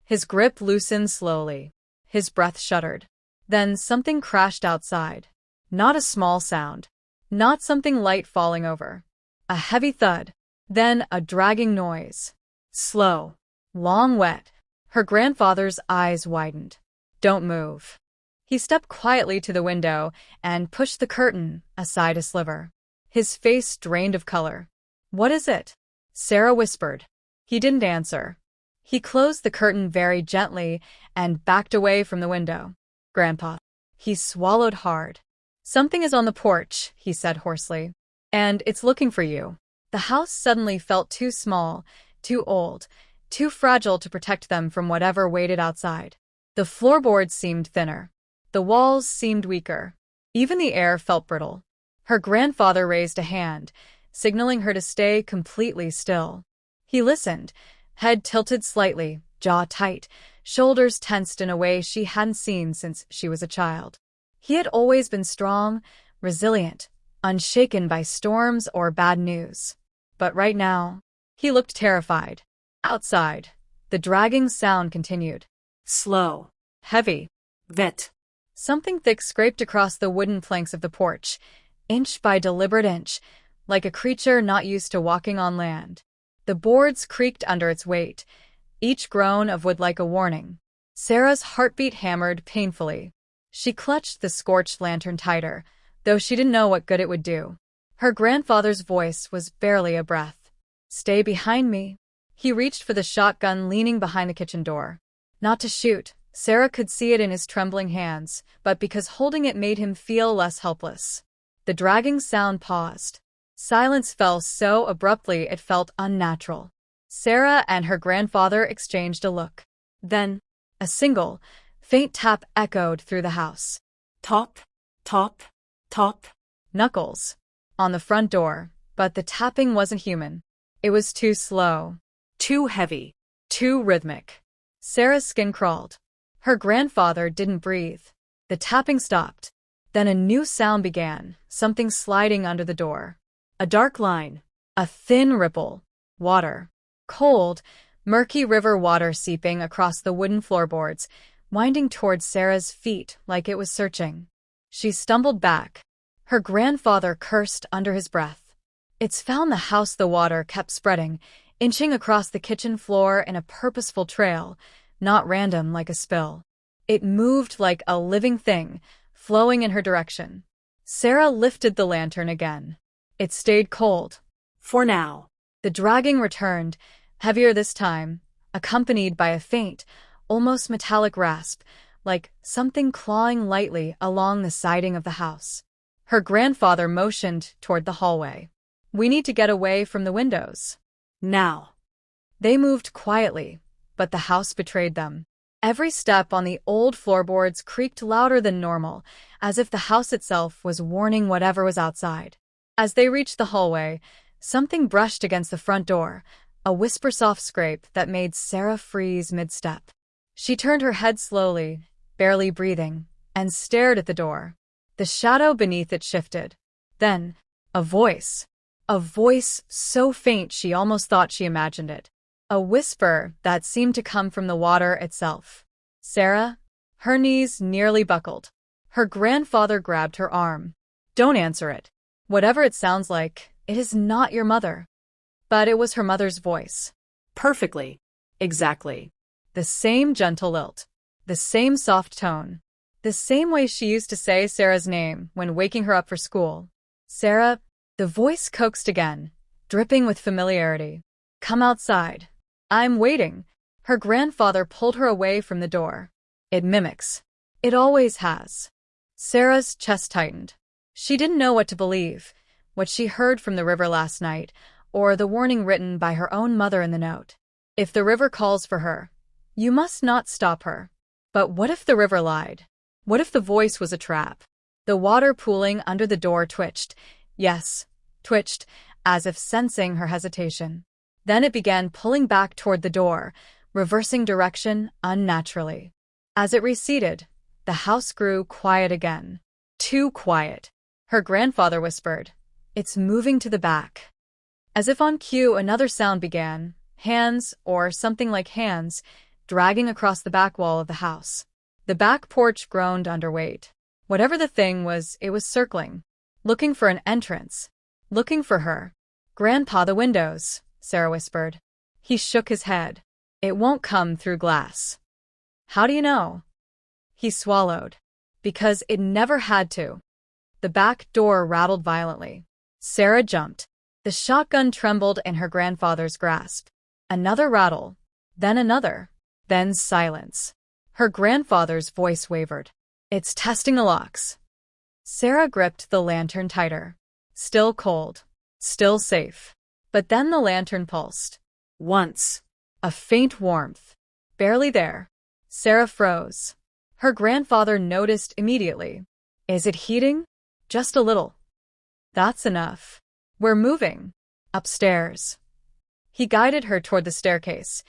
His grip loosened slowly. His breath shuddered. Then something crashed outside. Not a small sound. Not something light falling over. A heavy thud. Then a dragging noise. Slow. Long, wet. Her grandfather's eyes widened. "Don't move." He stepped quietly to the window and pushed the curtain aside a sliver. His face drained of color. "What is it?" Sarah whispered. He didn't answer. He closed the curtain very gently and backed away from the window. "Grandpa." He swallowed hard. "Something is on the porch," he said hoarsely. "And it's looking for you." The house suddenly felt too small, too old, too fragile to protect them from whatever waited outside. The floorboards seemed thinner. The walls seemed weaker. Even the air felt brittle. Her grandfather raised a hand, signaling her to stay completely still. He listened, head tilted slightly, jaw tight, shoulders tensed in a way she hadn't seen since she was a child. He had always been strong, resilient, unshaken by storms or bad news. But right now, he looked terrified. Outside, the dragging sound continued. Slow. Heavy. Vet. Something thick scraped across the wooden planks of the porch, inch by deliberate inch, like a creature not used to walking on land. The boards creaked under its weight, each groan of wood like a warning. Sarah's heartbeat hammered painfully. She clutched the scorched lantern tighter, though she didn't know what good it would do. Her grandfather's voice was barely a breath. "Stay behind me." He reached for the shotgun leaning behind the kitchen door. Not to shoot. Sarah could see it in his trembling hands, but because holding it made him feel less helpless. The dragging sound paused. Silence fell so abruptly it felt unnatural. Sarah and her grandfather exchanged a look. Then, a single, faint tap echoed through the house. Top. Top. Top. Knuckles. On the front door, but the tapping wasn't human. It was too slow. Too heavy. Too rhythmic. Sarah's skin crawled. Her grandfather didn't breathe. The tapping stopped. Then a new sound began, something sliding under the door. A dark line. A thin ripple. Water. Cold, murky river water seeping across the wooden floorboards, winding towards Sarah's feet like it was searching. She stumbled back. Her grandfather cursed under his breath. "It's found the house." The water kept spreading, inching across the kitchen floor in a purposeful trail, not random like a spill. It moved like a living thing, flowing in her direction. Sarah lifted the lantern again. It stayed cold. For now. The dragging returned, heavier this time, accompanied by a faint, almost metallic rasp, like something clawing lightly along the siding of the house. Her grandfather motioned toward the hallway. "We need to get away from the windows." Now. They moved quietly, but the house betrayed them. Every step on the old floorboards creaked louder than normal, as if the house itself was warning whatever was outside. As they reached the hallway, something brushed against the front door, a whisper-soft scrape that made Sarah freeze mid-step. She turned her head slowly, barely breathing, and stared at the door. The shadow beneath it shifted. Then, a voice. A voice so faint she almost thought she imagined it. A whisper that seemed to come from the water itself. "Sarah?" Her knees nearly buckled. Her grandfather grabbed her arm. "Don't answer it. Whatever it sounds like, it is not your mother." But it was her mother's voice. Perfectly. Exactly. The same gentle lilt. The same soft tone. The same way she used to say Sarah's name when waking her up for school. "Sarah," the voice coaxed again, dripping with familiarity. "Come outside. I'm waiting." Her grandfather pulled her away from the door. "It mimics. It always has." Sarah's chest tightened. She didn't know what to believe, what she heard from the river last night, or the warning written by her own mother in the note. If the river calls for her, you must not stop her. But what if the river lied? What if the voice was a trap? The water pooling under the door twitched. Yes, twitched, as if sensing her hesitation. Then it began pulling back toward the door, reversing direction unnaturally. As it receded, the house grew quiet again. Too quiet. Her grandfather whispered, "It's moving to the back." As if on cue, another sound began, hands, or something like hands, dragging across the back wall of the house. The back porch groaned under weight. Whatever the thing was, it was circling, looking for an entrance, looking for her. "Grandpa, the windows," Sarah whispered. He shook his head. "It won't come through glass." "How do you know?" He swallowed. "Because it never had to." The back door rattled violently. Sarah jumped. The shotgun trembled in her grandfather's grasp. Another rattle, then another, then silence. Her grandfather's voice wavered. "It's testing the locks." Sarah gripped the lantern tighter. Still cold. Still safe. But then the lantern pulsed. Once. A faint warmth. Barely there. Sarah froze. Her grandfather noticed immediately. "Is it heating?" "Just a little." "That's enough. We're moving. Upstairs." He guided her toward the staircase.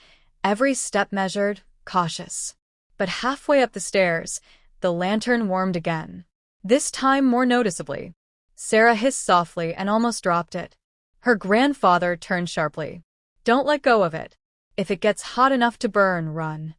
every step measured, cautious. But halfway up the stairs, the lantern warmed again. This time more noticeably. Sarah hissed softly and almost dropped it. Her grandfather turned sharply. "Don't let go of it. If it gets hot enough to burn, run."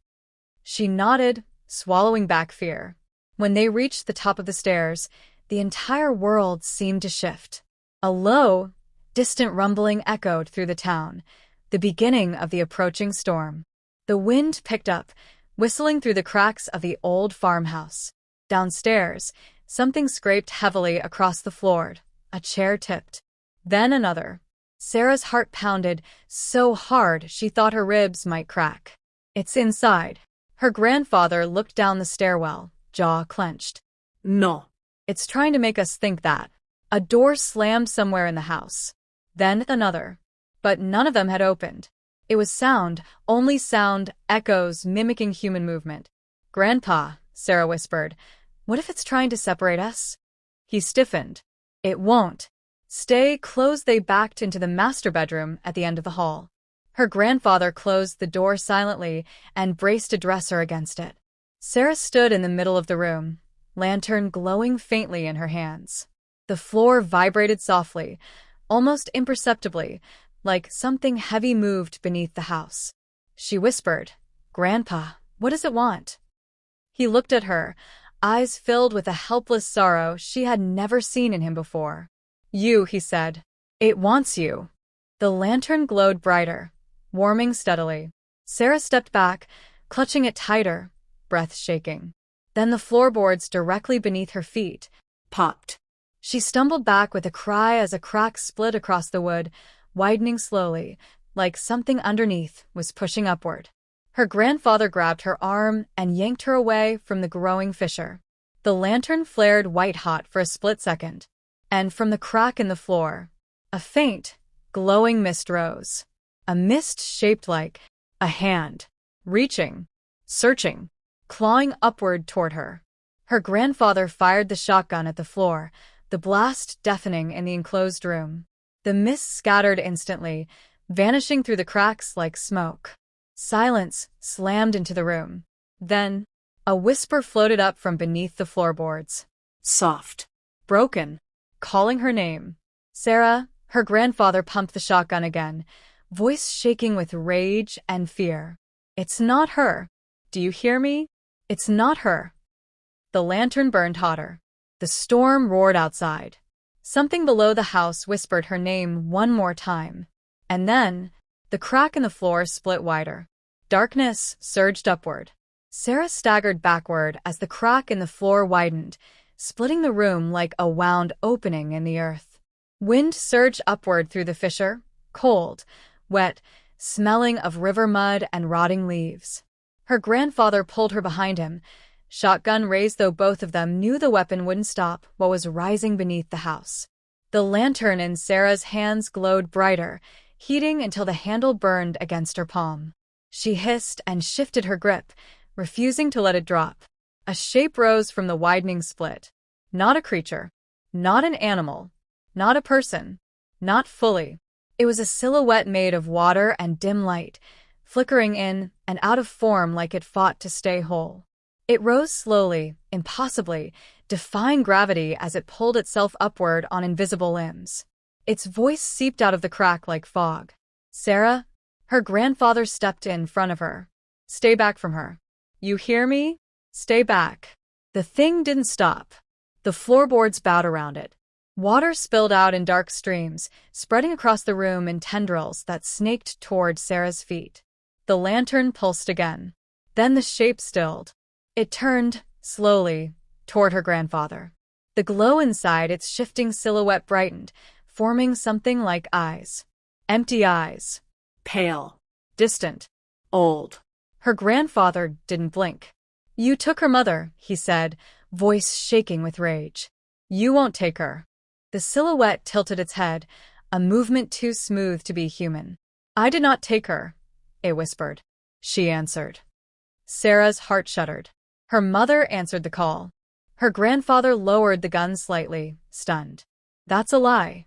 She nodded, swallowing back fear. When they reached the top of the stairs, the entire world seemed to shift. A low, distant rumbling echoed through the town, the beginning of the approaching storm. The wind picked up, whistling through the cracks of the old farmhouse. Downstairs, something scraped heavily across the floor. A chair tipped. Then another. Sarah's heart pounded so hard she thought her ribs might crack. "It's inside." Her grandfather looked down the stairwell, jaw clenched. No. "It's trying to make us think that." A door slammed somewhere in the house. Then another. But none of them had opened. It was sound, only sound, echoes mimicking human movement. "Grandpa," Sarah whispered, "what if it's trying to separate us?" He stiffened. "It won't. Stay close." They backed into the master bedroom at the end of the hall. Her grandfather closed the door silently and braced a dresser against it. Sarah stood in the middle of the room, lantern glowing faintly in her hands. The floor vibrated softly, almost imperceptibly, like something heavy moved beneath the house. She whispered, "Grandpa, what does it want?" He looked at her, eyes filled with a helpless sorrow she had never seen in him before. "You," he said. "It wants you." The lantern glowed brighter, warming steadily. Sarah stepped back, clutching it tighter, breath shaking. Then the floorboards directly beneath her feet popped. She stumbled back with a cry as a crack split across the wood, widening slowly, like something underneath was pushing upward. Her grandfather grabbed her arm and yanked her away from the growing fissure. The lantern flared white-hot for a split second, and from the crack in the floor, a faint, glowing mist rose. A mist shaped like a hand, reaching, searching, clawing upward toward her. Her grandfather fired the shotgun at the floor, the blast deafening in the enclosed room. The mist scattered instantly, vanishing through the cracks like smoke. Silence slammed into the room. Then, a whisper floated up from beneath the floorboards. Soft. Broken. Calling her name. "Sarah." Her grandfather pumped the shotgun again, voice shaking with rage and fear. "It's not her. Do you hear me? It's not her." The lantern burned hotter. The storm roared outside. Something below the house whispered her name one more time. And then, the crack in the floor split wider. Darkness surged upward. Sarah staggered backward as the crack in the floor widened, splitting the room like a wound opening in the earth. Wind surged upward through the fissure, cold, wet, smelling of river mud and rotting leaves. Her grandfather pulled her behind him, shotgun raised though both of them knew the weapon wouldn't stop what was rising beneath the house. The lantern in Sarah's hands glowed brighter, heating until the handle burned against her palm. She hissed and shifted her grip, refusing to let it drop. A shape rose from the widening split. Not a creature. Not an animal. Not a person. Not fully. It was a silhouette made of water and dim light, flickering in and out of form like it fought to stay whole. It rose slowly, impossibly, defying gravity as it pulled itself upward on invisible limbs. Its voice seeped out of the crack like fog. "Sarah?" Her grandfather stepped in front of her. "Stay back from her. You hear me? Stay back." The thing didn't stop. The floorboards bowed around it. Water spilled out in dark streams, spreading across the room in tendrils that snaked toward Sarah's feet. The lantern pulsed again. Then the shape stilled. It turned, slowly, toward her grandfather. The glow inside its shifting silhouette brightened, forming something like eyes. Empty eyes. Pale. Distant. Old. Her grandfather didn't blink. "You took her mother," he said, voice shaking with rage. "You won't take her." The silhouette tilted its head, a movement too smooth to be human. "I did not take her," it whispered. She answered. Sarah's heart shuddered. Her mother answered the call. Her grandfather lowered the gun slightly, stunned. "That's a lie."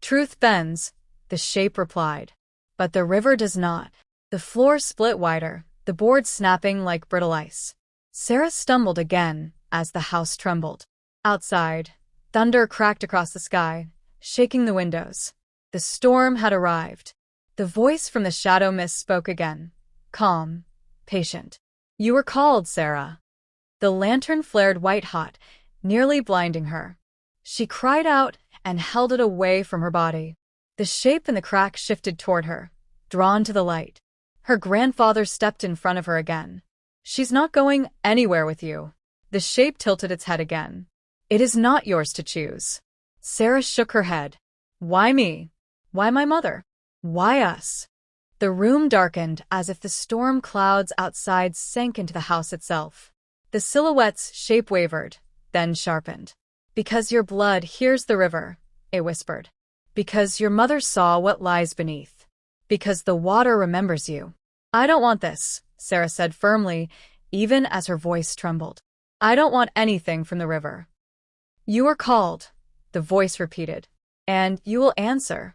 "Truth bends," the shape replied. "But the river does not." The floor split wider, the boards snapping like brittle ice. Sarah stumbled again as the house trembled. Outside, thunder cracked across the sky, shaking the windows. The storm had arrived. The voice from the shadow mist spoke again, calm, patient. "You were called, Sarah." The lantern flared white-hot, nearly blinding her. She cried out and held it away from her body. The shape in the crack shifted toward her, drawn to the light. Her grandfather stepped in front of her again. "She's not going anywhere with you." The shape tilted its head again. "It is not yours to choose." Sarah shook her head. "Why me? Why my mother? Why us?" The room darkened as if the storm clouds outside sank into the house itself. The silhouette's shape wavered, then sharpened. "Because your blood hears the river," it whispered. "Because your mother saw what lies beneath. Because the water remembers you." "I don't want this," Sarah said firmly, even as her voice trembled. "I don't want anything from the river." "You are called," the voice repeated, "and you will answer."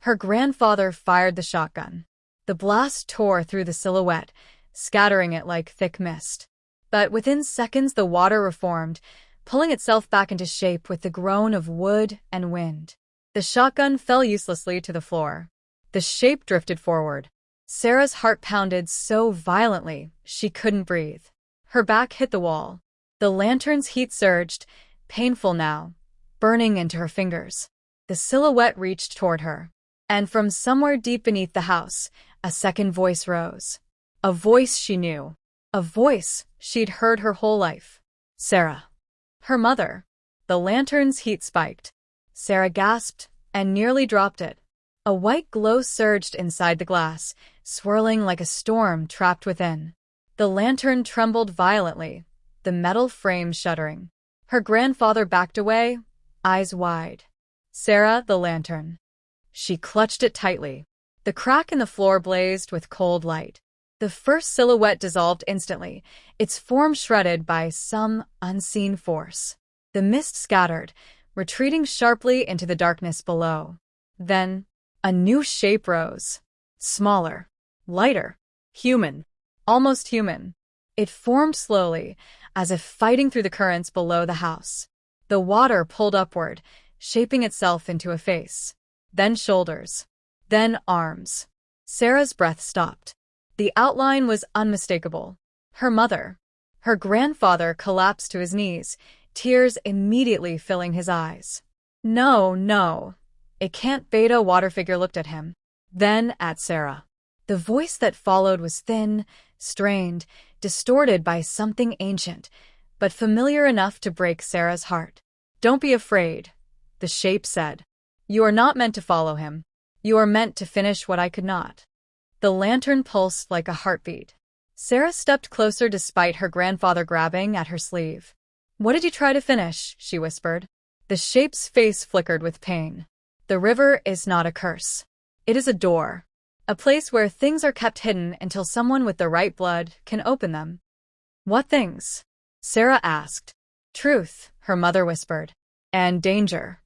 Her grandfather fired the shotgun. The blast tore through the silhouette, scattering it like thick mist. But within seconds the water reformed, pulling itself back into shape with the groan of wood and wind. The shotgun fell uselessly to the floor. The shape drifted forward. Sarah's heart pounded so violently she couldn't breathe. Her back hit the wall. The lantern's heat surged, painful now, burning into her fingers. The silhouette reached toward her. And from somewhere deep beneath the house, a second voice rose. A voice she knew. A voice she'd heard her whole life. Sarah. Her mother. The lantern's heat spiked. Sarah gasped and nearly dropped it. A white glow surged inside the glass, swirling like a storm trapped within. The lantern trembled violently, the metal frame shuddering. Her grandfather backed away, eyes wide. "Sarah, the lantern." She clutched it tightly. The crack in the floor blazed with cold light. The first silhouette dissolved instantly, its form shredded by some unseen force. The mist scattered, retreating sharply into the darkness below. Then, a new shape rose. Smaller, lighter, human, almost human. It formed slowly, as if fighting through the currents below the house. The water pulled upward, shaping itself into a face. Then shoulders. Then arms. Sarah's breath stopped. The outline was unmistakable. Her mother. Her grandfather collapsed to his knees, tears immediately filling his eyes. "No, no. It can't." Beta water figure looked at him. Then at Sarah. The voice that followed was thin, strained, distorted by something ancient, but familiar enough to break Sarah's heart. "Don't be afraid," the shape said. "You are not meant to follow him. You are meant to finish what I could not." The lantern pulsed like a heartbeat. Sarah stepped closer despite her grandfather grabbing at her sleeve. "What did you try to finish?" she whispered. The shape's face flickered with pain. "The river is not a curse. It is a door. A place where things are kept hidden until someone with the right blood can open them." "What things?" Sarah asked. "Truth," her mother whispered. "And danger."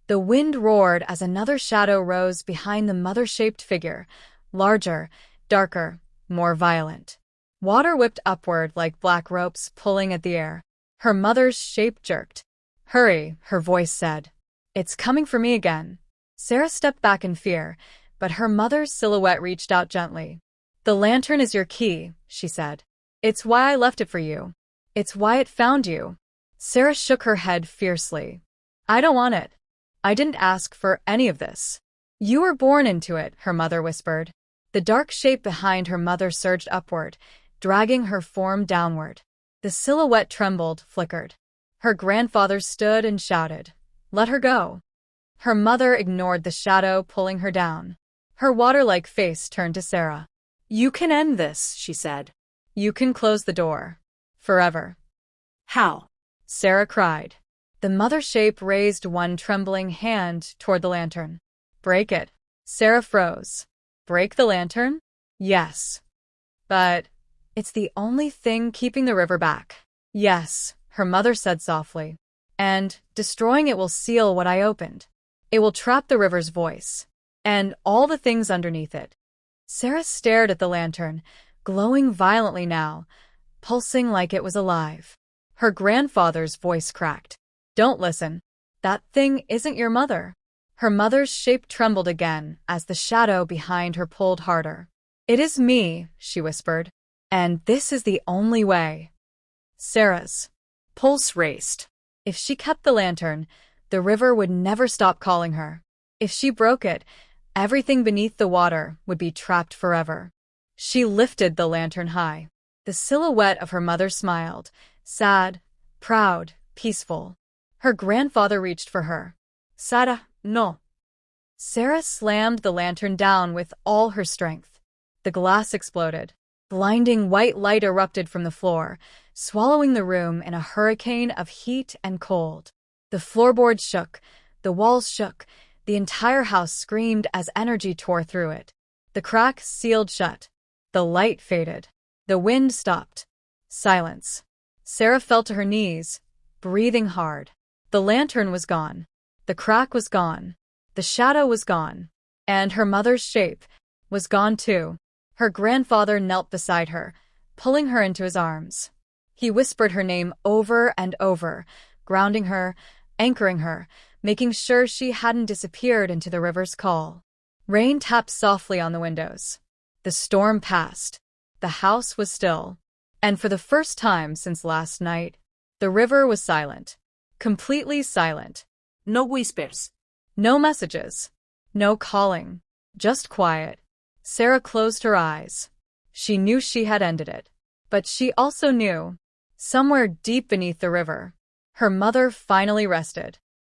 The wind roared as another shadow rose behind the mother-shaped figure, larger, darker, more violent. Water whipped upward like black ropes pulling at the air. Her mother's shape jerked. "Hurry," her voice said. "It's coming for me again." Sarah stepped back in fear, but her mother's silhouette reached out gently. "The lantern is your key," she said. "It's why I left it for you. It's why it found you." Sarah shook her head fiercely. "I don't want it. I didn't ask for any of this." "You were born into it," her mother whispered. The dark shape behind her mother surged upward, dragging her form downward. The silhouette trembled, flickered. Her grandfather stood and shouted, "Let her go." Her mother ignored the shadow pulling her down. Her water-like face turned to Sarah. "You can end this," she said. "You can close the door. Forever." "How?" Sarah cried. The mother shape raised one trembling hand toward the lantern. "Break it." Sarah froze. "Break the lantern?" "Yes. But it's the only thing keeping the river back." "Yes," her mother said softly. "And destroying it will seal what I opened. It will trap the river's voice. And all the things underneath it." Sarah stared at the lantern, glowing violently now, pulsing like it was alive. Her grandfather's voice cracked. "Don't listen. That thing isn't your mother." Her mother's shape trembled again as the shadow behind her pulled harder. "It is me," she whispered. "And this is the only way." Sarah's pulse raced. If she kept the lantern, the river would never stop calling her. If she broke it, everything beneath the water would be trapped forever. She lifted the lantern high. The silhouette of her mother smiled, sad, proud, peaceful. Her grandfather reached for her. "Sarah, no." Sarah slammed the lantern down with all her strength. The glass exploded. Blinding white light erupted from the floor, swallowing the room in a hurricane of heat and cold. The floorboards shook, the walls shook, the entire house screamed as energy tore through it. The crack sealed shut. The light faded. The wind stopped. Silence. Sarah fell to her knees, breathing hard. The lantern was gone. The crack was gone. The shadow was gone. And her mother's shape was gone too. Her grandfather knelt beside her, pulling her into his arms. He whispered her name over and over, grounding her, anchoring her, making sure she hadn't disappeared into the river's call. Rain tapped softly on the windows. The storm passed. The house was still. And for the first time since last night, the river was silent. Completely silent. No whispers. No messages. No calling. Just quiet. Sarah closed her eyes. She knew she had ended it. But she also knew, somewhere deep beneath the river, her mother finally rested.